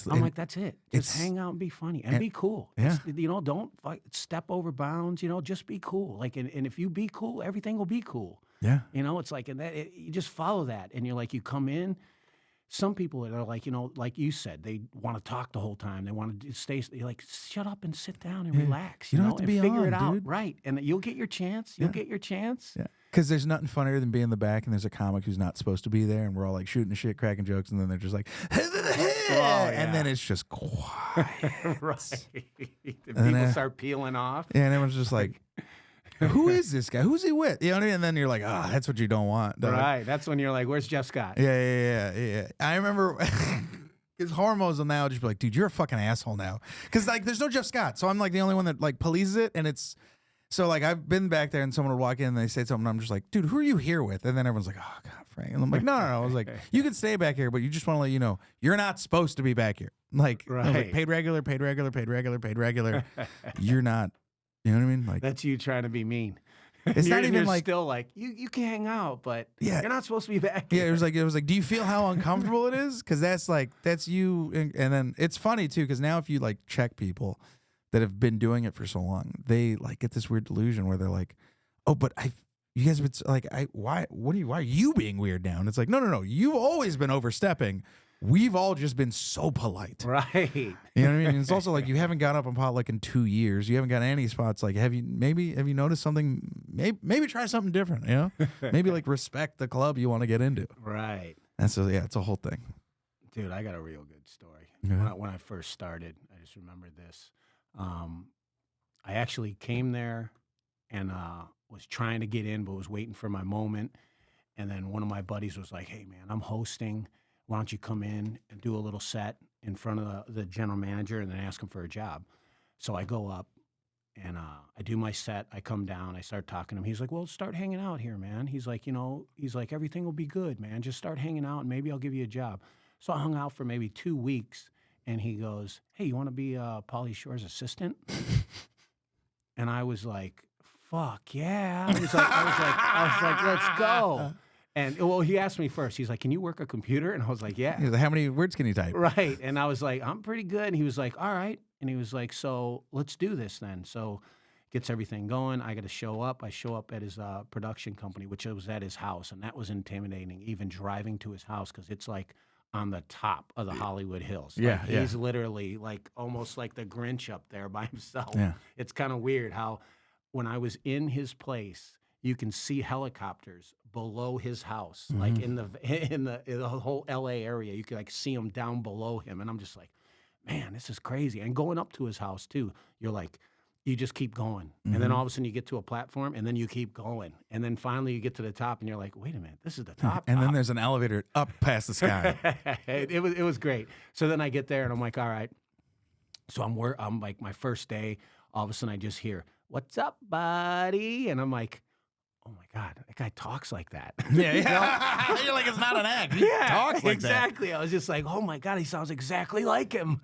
I'm like, that's it. Just hang out and be funny and be cool. Yeah. You know, don't step over bounds. You know, just be cool. Like, and if you be cool, everything will be cool. Yeah. You know, it's like, and you just follow that. And you're like, you come in. Some people are like, you know, like you said, they want to talk the whole time. They want to stay. You're like, shut up and sit down and relax. You don't know, have to be figure on, it out. dude. Right. And you'll get your chance. You'll get your chance. Yeah. Because there's nothing funnier than being in the back and there's a comic who's not supposed to be there, and we're all like shooting shit, cracking jokes, and then they're just like, and then it's just quiet. Right. People start peeling off. Yeah, and everyone's just like, who is this guy? Who's he with? You know what I mean? And then you're like, that's what you don't want. Dog. Right. That's when you're like, where's Jeff Scott? Yeah. I remember his hormones will now just be like, dude, you're a fucking asshole now. Because like, there's no Jeff Scott, so I'm like the only one that like polices it, and it's. So, like, I've been back there, and someone would walk in, and they say something, and I'm just like, dude, who are you here with? And then everyone's like, oh, God, Frank. And I'm like, no. I was like, you can stay back here, but you just want to let you know, you're not supposed to be back here. Like, I was like, paid regular. You're not, you know what I mean? Like, that's you trying to be mean. It's not even like, still like, you can hang out, but you're not supposed to be back here. Yeah, it was like, do you feel how uncomfortable it is? Because that's you. And then it's funny, too, because now if you, like, check people that have been doing it for so long, they like get this weird delusion where they're like, oh, but you guys would like, why are you being weird now? And it's like, no, you've always been overstepping. We've all just been so polite. Right. You know what I mean? And it's also like, you haven't got up on pot like in 2 years. You haven't got any spots. Like, have you noticed something? Maybe try something different, you know? Maybe like respect the club you want to get into. Right. And so, yeah, it's a whole thing. Dude, I got a real good story. When I first started, I just remembered this. I actually came there and was trying to get in, but was waiting for my moment. And then one of my buddies was like, hey, man, I'm hosting. Why don't you come in and do a little set in front of the general manager and then ask him for a job? So I go up and I do my set. I come down. I start talking to him. He's like, well, start hanging out here, man. He's like, everything will be good, man. Just start hanging out and maybe I'll give you a job. So I hung out for maybe 2 weeks. And he goes, hey, you want to be Pauly Shore's assistant? And I was like, fuck yeah. I was like, let's go. And well, he asked me first. He's like, can you work a computer? And I was like, yeah. He's like, how many words can you type? Right. And I was like, I'm pretty good. And he was like, all right. And he was like, so let's do this then. So gets everything going. I got to show up. I show up at his production company, which was at his house, and that was intimidating, even driving to his house, because it's like on the top of the Hollywood Hills. Yeah, Like, yeah. he's literally like almost like the Grinch up there by himself. Yeah. It's kind of weird how when I was in his place, you can see helicopters below his house, like in the whole LA area. You can like see them down below him, and I'm just like, man, this is crazy. And going up to his house too, you're like, you just keep going, and then all of a sudden you get to a platform, and then you keep going, and then finally you get to the top, and you're like, wait a minute, this is the top. And then there's an elevator up past the sky. it was great. So then I get there, and I'm like, all right. So I'm like, my first day, all of a sudden I just hear, "What's up, buddy?" And I'm like, oh my God, that guy talks like that. Yeah. You're like, it's not an act. He talks like exactly. I was just like, oh my God, he sounds exactly like him.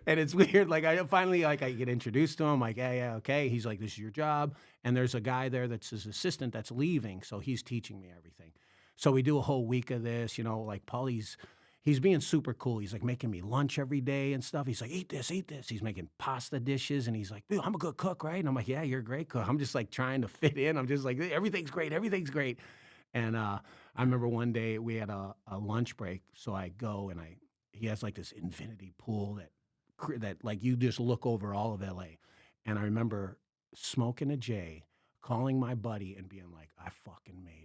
And it's weird. Like, I finally, like, I get introduced to him. Like, yeah, okay. He's like, this is your job. And there's a guy there that's his assistant that's leaving. So he's teaching me everything. So we do a whole week of this, like he's being super cool. He's like making me lunch every day and stuff. He's like, eat this, eat this. He's making pasta dishes. And he's like, dude, I'm a good cook, right? And I'm like, yeah, you're a great cook. I'm just like trying to fit in. I'm just like, everything's great. Everything's great. And I remember one day we had a lunch break. So I go and he has like this infinity pool that like you just look over all of LA. And I remember smoking a J, calling my buddy and being like, I fucking made it.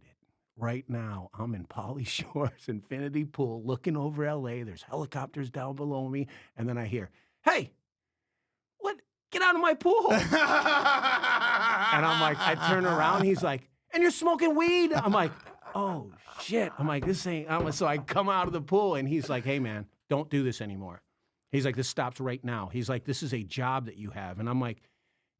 Right now, I'm in Pauly Shore's infinity pool looking over LA. There's helicopters down below me. And then I hear, hey, what? Get out of my pool. And I'm like, I turn around. He's like, and you're smoking weed? I'm like, oh, shit. I'm like, this ain't. So I come out of the pool, and he's like, hey, man, don't do this anymore. He's like, this stops right now. He's like, this is a job that you have. And I'm like,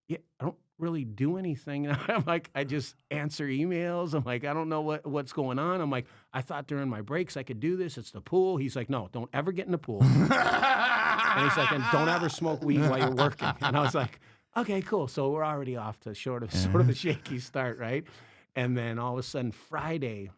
yeah, I don't really do anything. I'm like, I just answer emails. I'm like, I don't know what's going on. I'm like, I thought during my breaks I could do this. It's the pool. He's like, no, don't ever get in the pool. And he's like, and don't ever smoke weed while you're working. And I was like, okay, cool. So we're already off to sort of a shaky start, right? And then all of a sudden Friday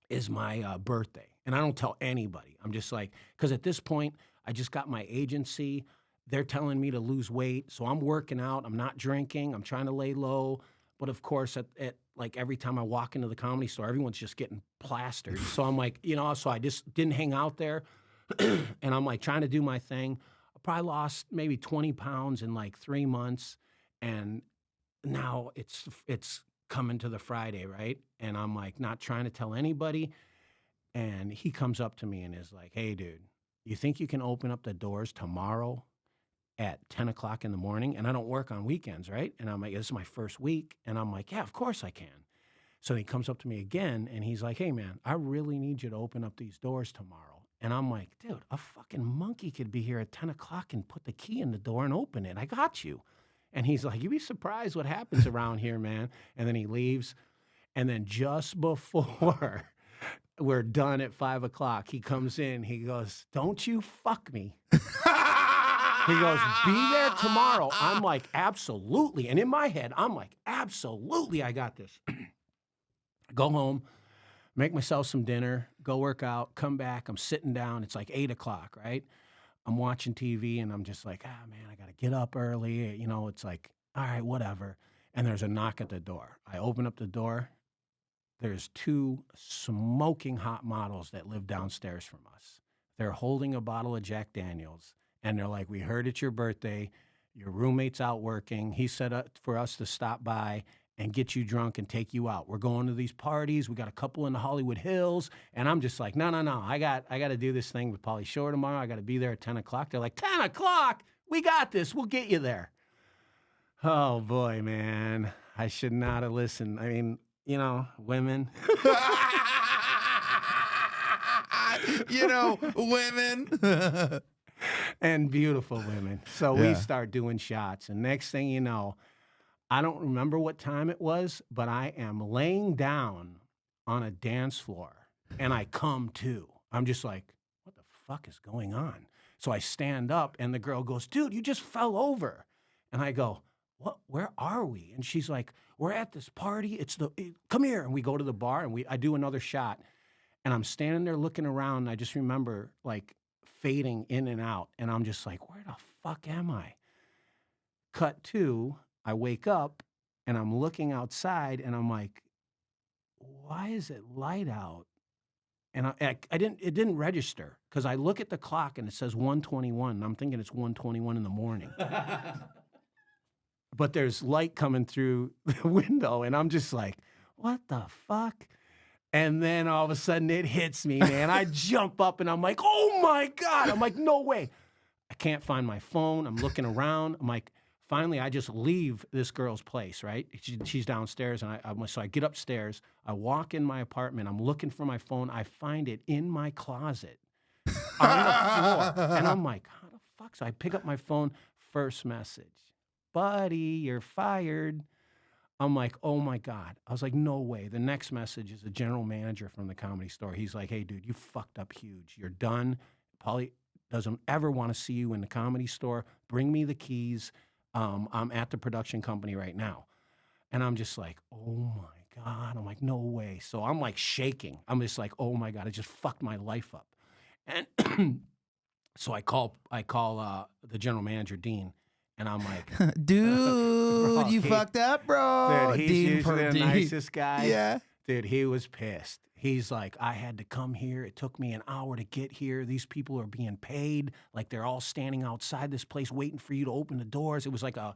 is my birthday. And I don't tell anybody. I'm just like, because at this point, I just got my agency. They're telling me to lose weight, so I'm working out. I'm not drinking. I'm trying to lay low. But of course, at like every time I walk into the Comedy Store, everyone's just getting plastered. So I'm like, so I just didn't hang out there. And I'm like trying to do my thing. I probably lost maybe 20 pounds in like 3 months. And now it's coming to the Friday, right? And I'm like not trying to tell anybody. And he comes up to me and is like, hey, dude, you think you can open up the doors tomorrow at 10 o'clock in the morning? And I don't work on weekends, right? And I'm like, this is my first week. And I'm like, yeah, of course I can. So he comes up to me again, and he's like, hey, man, I really need you to open up these doors tomorrow. And I'm like, dude, a fucking monkey could be here at 10 o'clock and put the key in the door and open it. I got you. And he's like, you'd be surprised what happens around here, man. And then he leaves. And then just before we're done at 5 o'clock, he comes in. He goes, don't you fuck me. He goes, be there tomorrow. I'm like, absolutely. And in my head, I'm like, absolutely, I got this. Go home, make myself some dinner, go work out, come back. I'm sitting down. It's like 8 o'clock, right? I'm watching TV, and I'm just like, man, I got to get up early. It's like, all right, whatever. And there's a knock at the door. I open up the door. There's 2 smoking hot models that live downstairs from us. They're holding a bottle of Jack Daniels. And they're like, we heard it's your birthday. Your roommate's out working. He set up for us to stop by and get you drunk and take you out. We're going to these parties. We got a couple in the Hollywood Hills. And I'm just like, no. I got to do this thing with Pauly Shore tomorrow. I got to be there at 10 o'clock. They're like, 10 o'clock? We got this. We'll get you there. Oh, boy, man. I should not have listened. I mean, women. Women. And beautiful women. So we start doing shots. And next thing you know, I don't remember what time it was, but I am laying down on a dance floor, and I come to. I'm just like, what the fuck is going on? So I stand up, and the girl goes, dude, you just fell over. And I go, what? Where are we? And she's like, we're at this party. Come here. And we go to the bar, and I do another shot. And I'm standing there looking around, and I just remember, like, fading in and out. And I'm just like, where the fuck am I? Cut to, I wake up and I'm looking outside and I'm like, why is it light out? And it didn't register because I look at the clock and it says 1:21 and I'm thinking it's 1:21 in the morning. But there's light coming through the window and I'm just like, what the fuck? And then all of a sudden it hits me, man. I jump up and I'm like, oh my God. I'm like, no way. I can't find my phone. I'm looking around. I'm like, finally, I just leave this girl's place, right? She's downstairs, and so I get upstairs. I walk in my apartment. I'm looking for my phone. I find it in my closet on the floor. And I'm like, how the fuck? So I pick up my phone. First message. Buddy, you're fired. I'm like, oh my God. I was like, no way. The next message is the general manager from the Comedy Store. He's like, hey, dude, you fucked up huge. You're done. Pauly doesn't ever want to see you in the Comedy Store. Bring me the keys. I'm at the production company right now. And I'm just like, oh my God. I'm like, no way. So I'm like shaking. I'm just like, oh my God, I just fucked my life up. And so I call the general manager, Dean, and I'm like, dude, bro, you fucked up, bro. Dude, he's Dean usually the Dean. nicest guy. Yeah. Dude, he was pissed. He's like, I had to come here. It took me an hour to get here. These people are being paid. Like, they're all standing outside this place waiting for you to open the doors. It was like a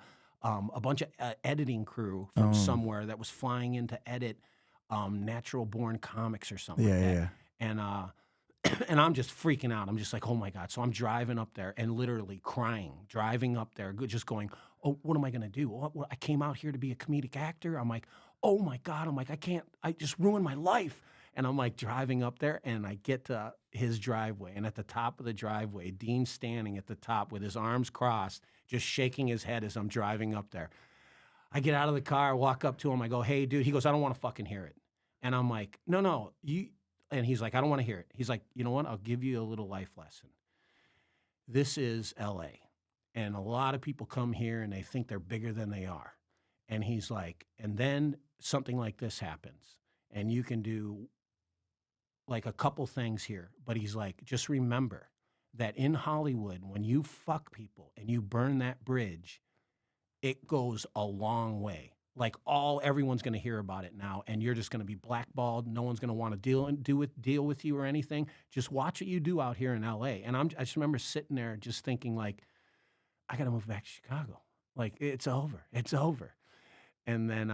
bunch of editing crew from somewhere that was flying in to edit Natural Born Comics or something like that. Yeah. And and I'm just freaking out. I'm just like, oh my God. So I'm driving up there and literally crying, driving up there, just going, oh, what am I going to do? What, I came out here to be a comedic actor. I'm like, oh my God. I'm like, I just ruined my life. And I'm like driving up there and I get to his driveway. And at the top of the driveway, Dean's standing at the top with his arms crossed, just shaking his head as I'm driving up there. I get out of the car, walk up to him. I go, hey, dude. He goes, I don't want to fucking hear it. And I'm like, no, you. And he's like, I don't want to hear it. He's like, you know what? I'll give you a little life lesson. This is L.A. And a lot of people come here and they think they're bigger than they are. And he's like, and then something like this happens. And you can do like a couple things here. But he's like, just remember that in Hollywood, when you fuck people and you burn that bridge, it goes a long way. Like everyone's going to hear about it now, and you're just going to be blackballed. No one's going to want to deal with you or anything. Just watch what you do out here in L.A. And I just remember sitting there just thinking, like, I got to move back to Chicago. Like, it's over. And then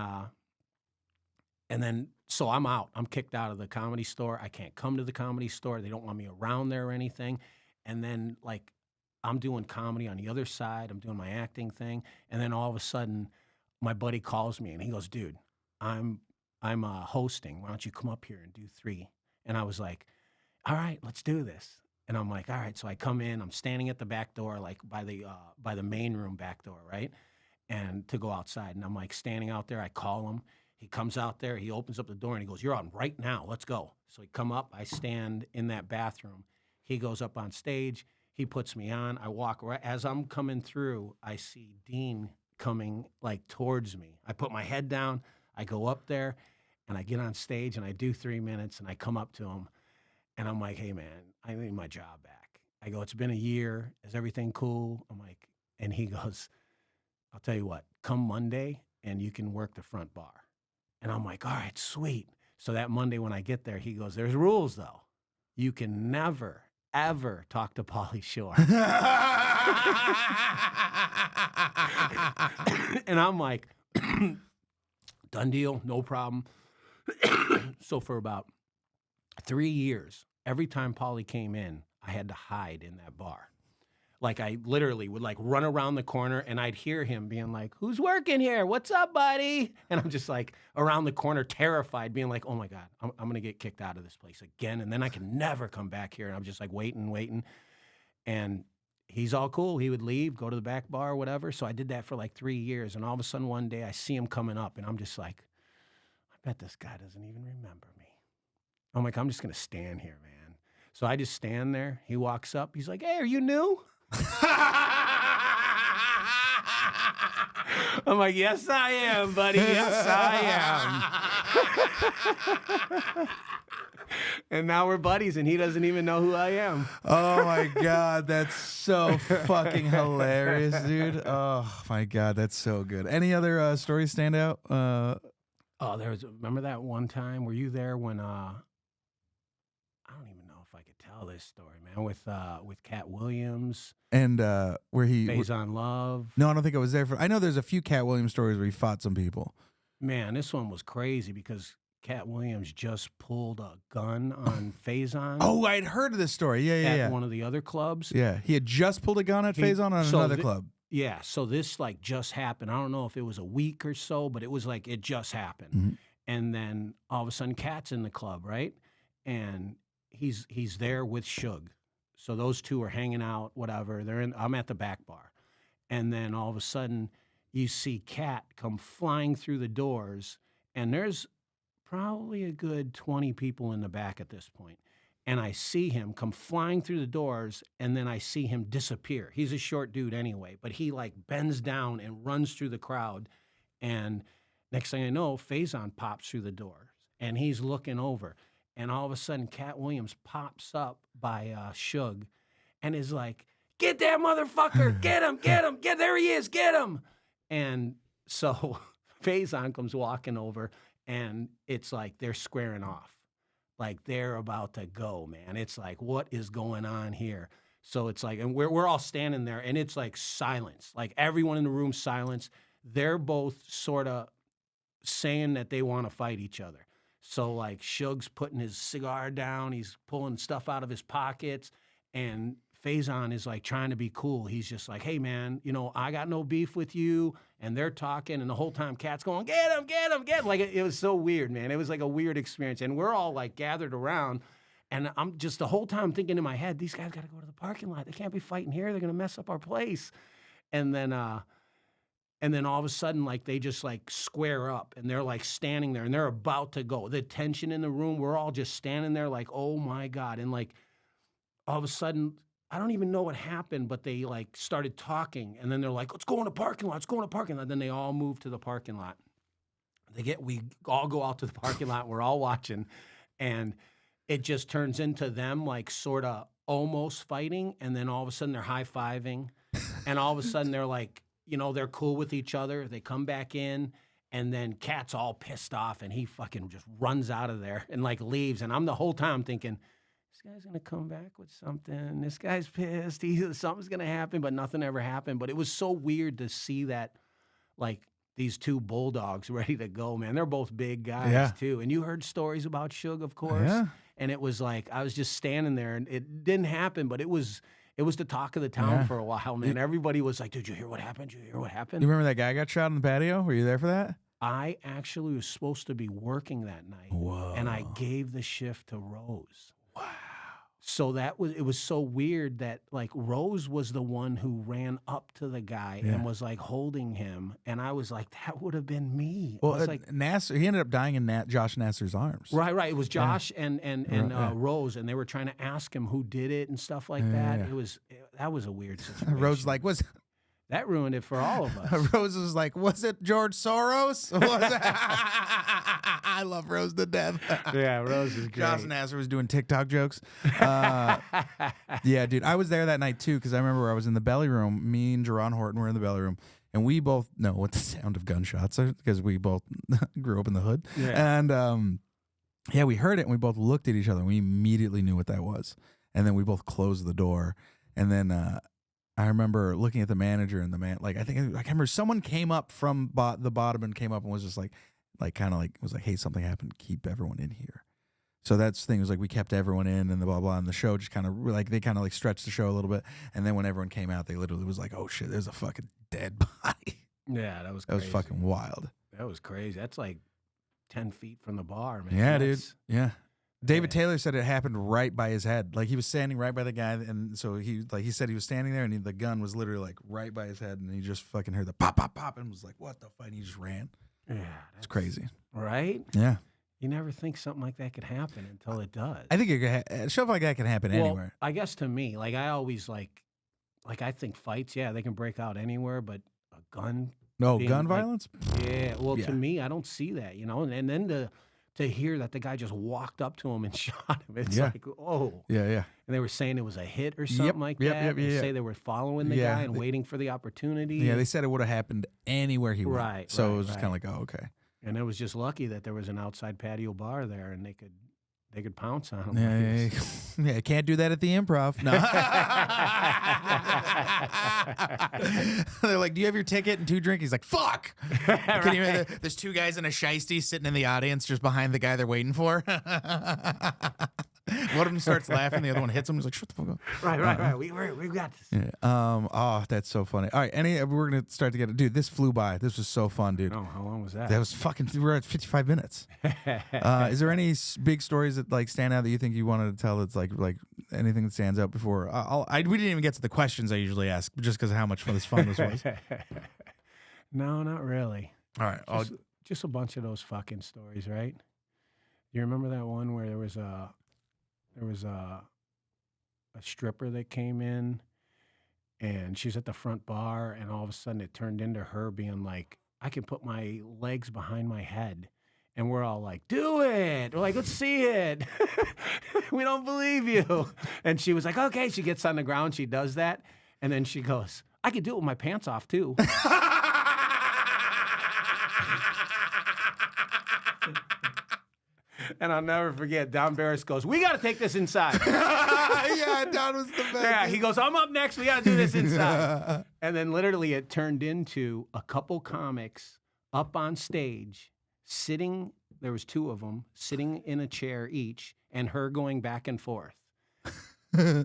so I'm out. I'm kicked out of the Comedy Store. I can't come to the Comedy Store. They don't want me around there or anything. And then like I'm doing comedy on the other side. I'm doing my acting thing, and then all of a sudden, my buddy calls me and he goes, dude, I'm hosting. Why don't you come up here and do 3? And I was like, all right, let's do this. And I'm like, all right. So I come in, I'm standing at the back door, like by the main room back door, right? And to go outside. And I'm like standing out there. I call him. He comes out there. He opens up the door and he goes, you're on right now. Let's go. So he come up. I stand in that bathroom. He goes up on stage. He puts me on. I walk right as I'm coming through. I see Dean coming like towards me. I put my head down, I go up there, and I get on stage and I do 3 minutes and I come up to him and I'm like, hey man, I need my job back. I go, it's been a year. Is everything cool? I'm like, and he goes, I'll tell you what, come Monday and you can work the front bar. And I'm like, all right, sweet. So that Monday when I get there, he goes, there's rules though. You can never, ever talk to Pauly Shore. And I'm like, done deal, no problem. So for about 3 years, every time Pauly came in, I had to hide in that bar. Like I literally would like run around the corner and I'd hear him being like, who's working here? What's up, buddy? And I'm just like around the corner, terrified, being like, oh my God, I'm going to get kicked out of this place again. And then I can never come back here. And I'm just like waiting. And he's all cool. He would leave, go to the back bar or whatever. So I did that for like 3 years. And all of a sudden one day I see him coming up and I'm just like, I bet this guy doesn't even remember me. I'm like, I'm just going to stand here, man. So I just stand there. He walks up. He's like, hey, are you new? I'm like, yes, I am, buddy. Yes, I am. And now we're buddies, and he doesn't even know who I am. Oh my God, that's so fucking hilarious, dude. Oh my God, that's so good. Any other stories stand out? Remember that one time? Were you there when I don't even know if I could tell this story, man. With Katt Williams And where he Phase on Love. No, I don't think I was there for. I know there's a few Katt Williams stories where he fought some people. Man, this one was crazy because Katt Williams just pulled a gun on Faison. Oh, I'd heard of this story. Yeah, at one of the other clubs. Yeah, he had just pulled a gun at Faison on another club. Yeah, so this like just happened. I don't know if it was a week or so, but it was like it just happened. Mm-hmm. And then all of a sudden, Katt's in the club, right? And he's there with Suge. So those two are hanging out, whatever. I'm at the back bar, and then all of a sudden, you see Katt come flying through the doors, and there's probably a good 20 people in the back at this point. And I see him come flying through the doors, and then I see him disappear. He's a short dude anyway, but he like bends down and runs through the crowd. And next thing I know, Faison pops through the doors, and he's looking over. And all of a sudden, Katt Williams pops up by Suge and is like, "Get that motherfucker! Get him! Get him! There he is! Get him!" And so Faison comes walking over, and it's like they're squaring off. Like they're about to go, man. It's like, what is going on here? So it's like, and we're all standing there, and it's like silence. Like everyone in the room, silence. They're both sort of saying that they want to fight each other. So like Suge's putting his cigar down, he's pulling stuff out of his pockets, and Faison is like trying to be cool. He's just like, "Hey man, I got no beef with you." And they're talking, and the whole time Katt's going, "Get him, get him, get him." Like it was so weird, man. It was like a weird experience. And we're all like gathered around, and I'm just the whole time thinking in my head, these guys got to go to the parking lot. They can't be fighting here. They're going to mess up our place. And then all of a sudden, like they just like square up, and they're like standing there, and they're about to go. The tension in the room, we're all just standing there like, oh my God. And like all of a sudden, I don't even know what happened, but they like started talking, and then they're like, "Let's go in the parking lot. Let's go in the parking lot." Then they all move to the parking lot. We all go out to the parking lot. We're all watching, and it just turns into them like sort of almost fighting, and then all of a sudden they're high-fiving, and all of a sudden they're like, they're cool with each other. They come back in, and then Katt's all pissed off, and he fucking just runs out of there and like leaves. And I'm the whole time thinking, this guy's going to come back with something. This guy's pissed. Something's going to happen, but nothing ever happened. But it was so weird to see that, like, these two bulldogs ready to go, man. They're both big guys, too. And you heard stories about Suge, of course. Yeah. And it was like, I was just standing there, and it didn't happen, but it was the talk of the town for a while, man. Everybody was like, "Did you hear what happened? Did you hear what happened?" You remember that guy got shot on the patio? Were you there for that? I actually was supposed to be working that night. Whoa. And I gave the shift to Rose. Wow. So it was so weird that like Rose was the one who ran up to the guy and was like holding him, and I was like, that would have been me. Well, like, Nasser, he ended up dying in Josh Nasser's arms. Right. It was Josh and Rose, and they were trying to ask him who did it and stuff like that. Yeah. That was a weird situation. Rose like that ruined it for all of us. Rose was like, "Was it George Soros?" I love Rose to death. Yeah, Rose is great. Josh Nasser was doing TikTok jokes. Yeah, dude. I was there that night, too, because I remember I was in the belly room. Me and Jerron Horton were in the belly room, and we both know what the sound of gunshots are because we both grew up in the hood. Yeah. And, we heard it, and we both looked at each other, and we immediately knew what that was. And then we both closed the door, and then I remember looking at the manager, and the man, like, I remember someone came up from the bottom and came up and was just like was like, "Hey, something happened. Keep everyone in here." So that's the thing, was like we kept everyone in, and the blah blah, and the show just kind of like they kind of like stretched the show a little bit, and then when everyone came out, they literally was like, "Oh shit, there's a fucking dead body." Yeah, that was fucking wild. That was crazy. That's like 10 feet from the bar, man. Yeah, dude. Yeah. David Taylor said it happened right by his head. Like he was standing right by the guy, and so he said he was standing there, and the gun was literally like right by his head, and he just fucking heard the pop, pop, pop, and was like, "What the fuck?" And he just ran. Yeah, it's crazy, right? Yeah, you never think something like that could happen until it does. I think a show like that can happen anywhere. I guess to me, like I always like I think fights, they can break out anywhere, but a gun. No gun violence. Yeah, well, to me, I don't see that, and then to hear that the guy just walked up to him and shot him. It's Yeah. like, oh. Yeah, yeah. And they were saying it was a hit or something like that. Yep, They yeah. say they were following the Yeah, guy and waiting for the opportunity. Yeah, they said it would have happened anywhere he went. Right, So right, it was just kind right. of like, oh, okay. And it was just lucky that there was an outside patio bar there and they could pounce on him. Yeah, can't do that at the Improv. No. They're like, do you have your ticket and 2 drinks? He's like, fuck. Can you imagine there's 2 guys in a shiesty sitting in the audience just behind the guy they're waiting for. One of them starts laughing, the other one hits him. He's like, shut the fuck up. Right. We got this. Yeah. Oh, that's so funny. All right, we're gonna start to get it. Dude, this flew by. This was so fun, dude. Oh, how long was that? That was fucking. We're at 55 minutes. Is there any big stories that like stand out that you think you wanted to tell? That's like anything that stands out before? We didn't even get to the questions I usually ask, just because of how much fun this was. No, not really. All right, Just a bunch of those fucking stories, right? You remember that one where there was a stripper that came in and she's at the front bar and all of a sudden it turned into her being like, I can put my legs behind my head. And we're all like, do it. We're like, let's see it. We don't believe you. And she was like, okay. She gets on the ground. She does that. And then she goes, I could do it with my pants off too. And I'll never forget, Don Barris goes, we got to take this inside. Yeah, Don was the best. Yeah, he goes, I'm up next. We got to do this inside. And then literally it turned into a couple comics up on stage, sitting, there was 2 of them, sitting in a chair each, and her going back and forth.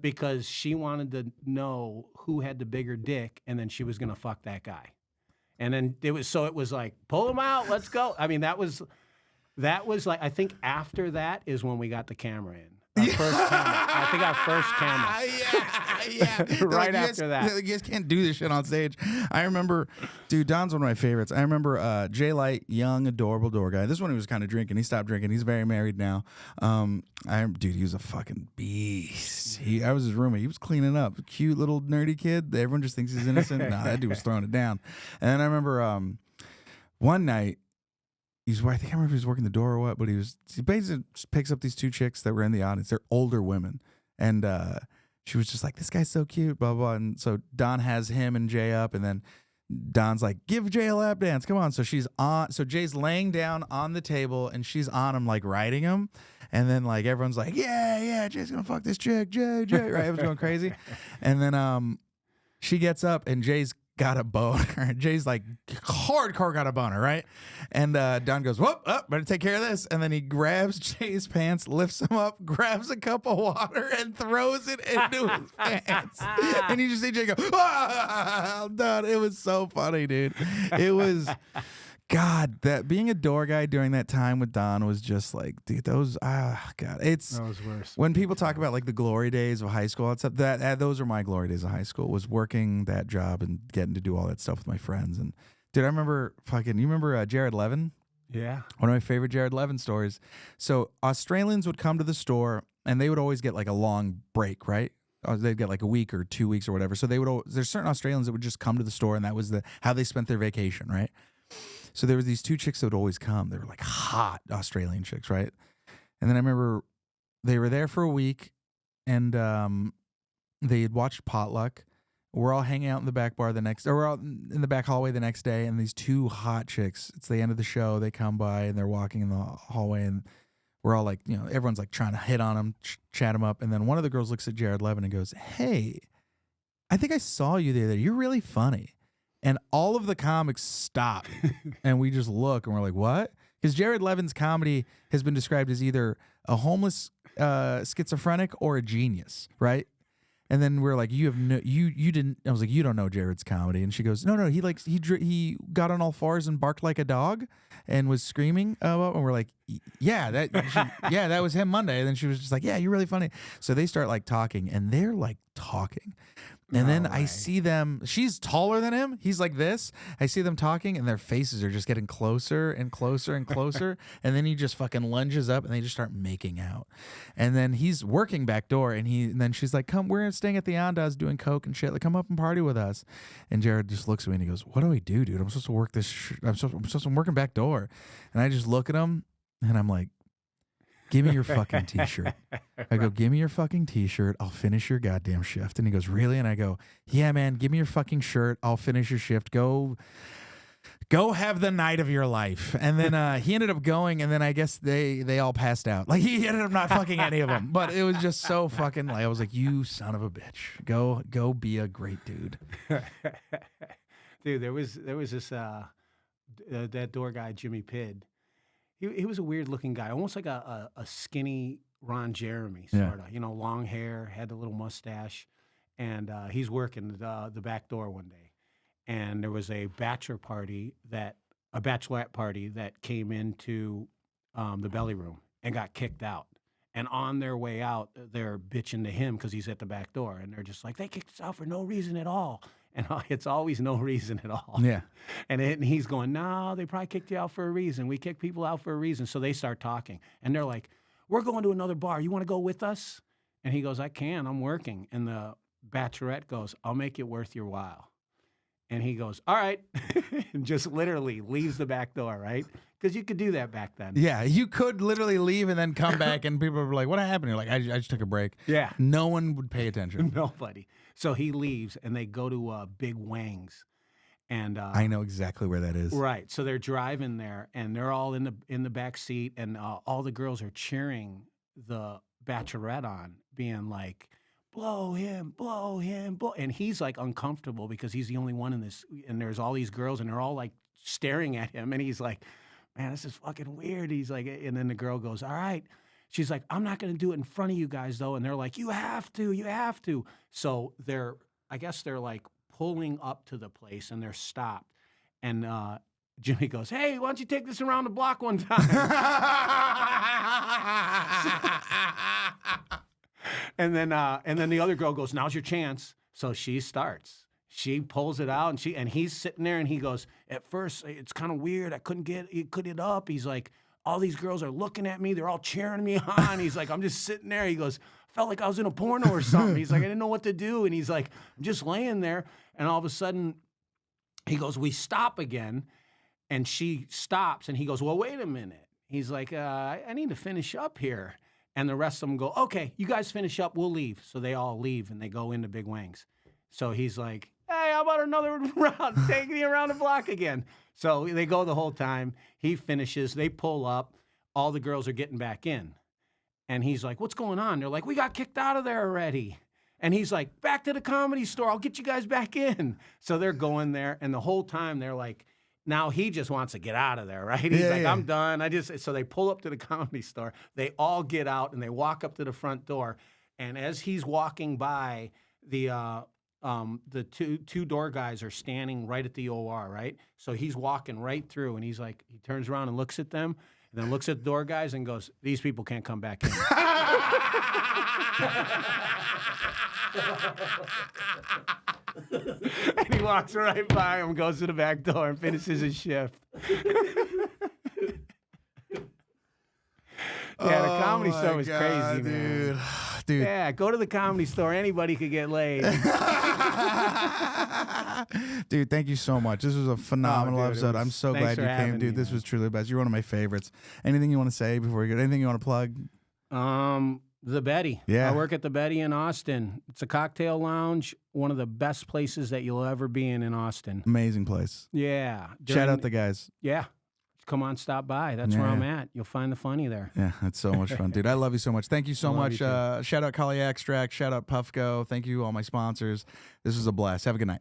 Because she wanted to know who had the bigger dick, and then she was going to fuck that guy. And then it was like, pull him out, let's go. I mean, that was like, I think after that is when we got the camera in. Our first camera. I think our first camera. Yeah. Right after that. You guys can't do this shit on stage. I remember, dude, Don's one of my favorites. I remember Jay Light, young, adorable door guy. This one he was kind of drinking. He stopped drinking. He's very married now. Dude, he was a fucking beast. I was his roommate. He was cleaning up. Cute little nerdy kid. Everyone just thinks he's innocent. Nah, that dude was throwing it down. And then I remember one night, I can't remember if he was working the door or what, but he basically just picks up these 2 chicks that were in the audience. They're older women. And she was just like, this guy's so cute, blah, blah. And so Don has him and Jay up, and then Don's like, give Jay a lap dance. Come on. So Jay's laying down on the table, and she's on him, like riding him. And then like everyone's like, yeah, Jay's gonna fuck this chick, Jay, right? Everyone's going crazy. And then she gets up, and Jay's got a boner. Jay's like hardcore got a boner, right? And Don goes, whoop, better take care of this. And then he grabs Jay's pants, lifts him up, grabs a cup of water, and throws it into his pants. And you just see Jay go, Don. It was so funny, dude. It was, God, that being a door guy during that time with Don was just like, dude, God, that was worse. When people talk about like the glory days of high school and stuff, those are my glory days of high school, was working that job and getting to do all that stuff with my friends. And dude, I remember you remember Jared Levin? Yeah. One of my favorite Jared Levin stories. So Australians would come to the store and they would always get like a long break, right? They'd get like a week or 2 weeks or whatever. So there's certain Australians that would just come to the store, and that was how they spent their vacation, right? So there was these 2 chicks that would always come. They were like hot Australian chicks, right? And then I remember they were there for a week, and they had watched Potluck. We're all hanging out in the back bar we're out in the back hallway the next day, and these 2 hot chicks, it's the end of the show, they come by and they're walking in the hallway, and we're all like, everyone's like trying to hit on them, chat them up. And then one of the girls looks at Jared Levin and goes, hey, I think I saw you the other day. You're really funny. And all of the comics stop, and we just look, and we're like, what? Because Jared Levin's comedy has been described as either a homeless schizophrenic or a genius, right? And then we're like, you didn't. I was like, you don't know Jared's comedy. And she goes, no, he got on all fours and barked like a dog and was screaming. And we're like, that was him Monday. And then she was just like, yeah, you're really funny. So they start like talking, and they're like talking. And then I see them, she's taller than him. He's like this. I see them talking, and their faces are just getting closer and closer and closer. And then he just fucking lunges up, and they just start making out. And then he's working back door, and then she's like, come, we're staying at the Andaz doing coke and shit. Like, come up and party with us. And Jared just looks at me, and he goes, what do I do, dude? I'm supposed to work I'm working back door. And I just look at him, and I'm like, give me your fucking T-shirt. I go, give me your fucking T-shirt. I'll finish your goddamn shift. And he goes, really? And I go, yeah, man, give me your fucking shirt. I'll finish your shift. Go have the night of your life. And then he ended up going, and then I guess they all passed out. Like, he ended up not fucking any of them. But it was just so fucking, like, I was like, you son of a bitch. Go be a great dude. Dude, there was this that door guy, Jimmy Pidd. He was a weird looking guy, almost like a skinny Ron Jeremy, sort of. You know, long hair, had the little mustache, and he's working the back door one day, and there was a bachelorette party that came into the belly room and got kicked out. And on their way out, they're bitching to him because he's at the back door, and they're just like, they kicked us out for no reason at all. And it's always no reason at all. Yeah. And he's going, no, they probably kicked you out for a reason. We kick people out for a reason. So they start talking. And they're like, we're going to another bar. You want to go with us? And he goes, I can. I'm working. And the bachelorette goes, I'll make it worth your while. And he goes, all right. And just literally leaves the back door, right? Because you could do that back then. Yeah, you could literally leave and then come back, and people were like, what happened? You're like, I just took a break. Yeah. No one would pay attention. Nobody. So he leaves, and they go to Big Wang's. And I know exactly where that is. Right. So they're driving there, and they're all in the back seat, and all the girls are cheering the bachelorette on, being like, blow him, blow him, blow. And he's like uncomfortable because he's the only one in this, and there's all these girls, and they're all like staring at him, and he's like, man, this is fucking weird. He's like, and then the girl goes, all right. She's like, I'm not going to do it in front of you guys, though. And they're like, you have to. So I guess they're like pulling up to the place, and they're stopped. And Jimmy goes, hey, why don't you take this around the block one time? And then the other girl goes, now's your chance. So she starts. She pulls it out, and he's sitting there, and he goes, at first, it's kind of weird. I couldn't get it up. He's like, all these girls are looking at me. They're all cheering me on. He's like, I'm just sitting there. He goes, I felt like I was in a porno or something. He's like, I didn't know what to do. And he's like, I'm just laying there. And all of a sudden, he goes, we stop again. And she stops, and he goes, well, wait a minute. He's like, I need to finish up here. And the rest of them go, okay, you guys finish up. We'll leave. So they all leave, and they go into Big Wang's. So he's like, hey, how about another round? Take me around the block again. So they go the whole time. He finishes. They pull up. All the girls are getting back in. And he's like, what's going on? They're like, we got kicked out of there already. And he's like, back to the Comedy Store. I'll get you guys back in. So they're going there. And the whole time they're like, now he just wants to get out of there, right? He's I'm done. So they pull up to the Comedy Store. They all get out, and they walk up to the front door. And as he's walking by, the two door guys are standing right at the OR, right? So he's walking right through, and he's like, he turns around and looks at them, and then looks at the door guys and goes, these people can't come back in. And he walks right by him, goes to the back door, and finishes his shift. Yeah, the Comedy Store was crazy, man. Dude. Yeah, go to the Comedy Store. Anybody could get laid. Dude, thank you so much. This was a phenomenal episode. I'm so glad you came, dude. This was truly the best. You're one of my favorites. Anything you want to say before you go? Anything you want to plug? The Betty. Yeah. I work at the Betty in Austin. It's a cocktail lounge, one of the best places that you'll ever be in Austin. Amazing place. Yeah. Shout out the guys. Yeah. Come on, stop by. That's where I'm at. You'll find the funny there. Yeah, that's so much fun, dude. I love you so much. Thank you so much. Shout out Kali Extract. Shout out Puffco. Thank you, all my sponsors. This was a blast. Have a good night.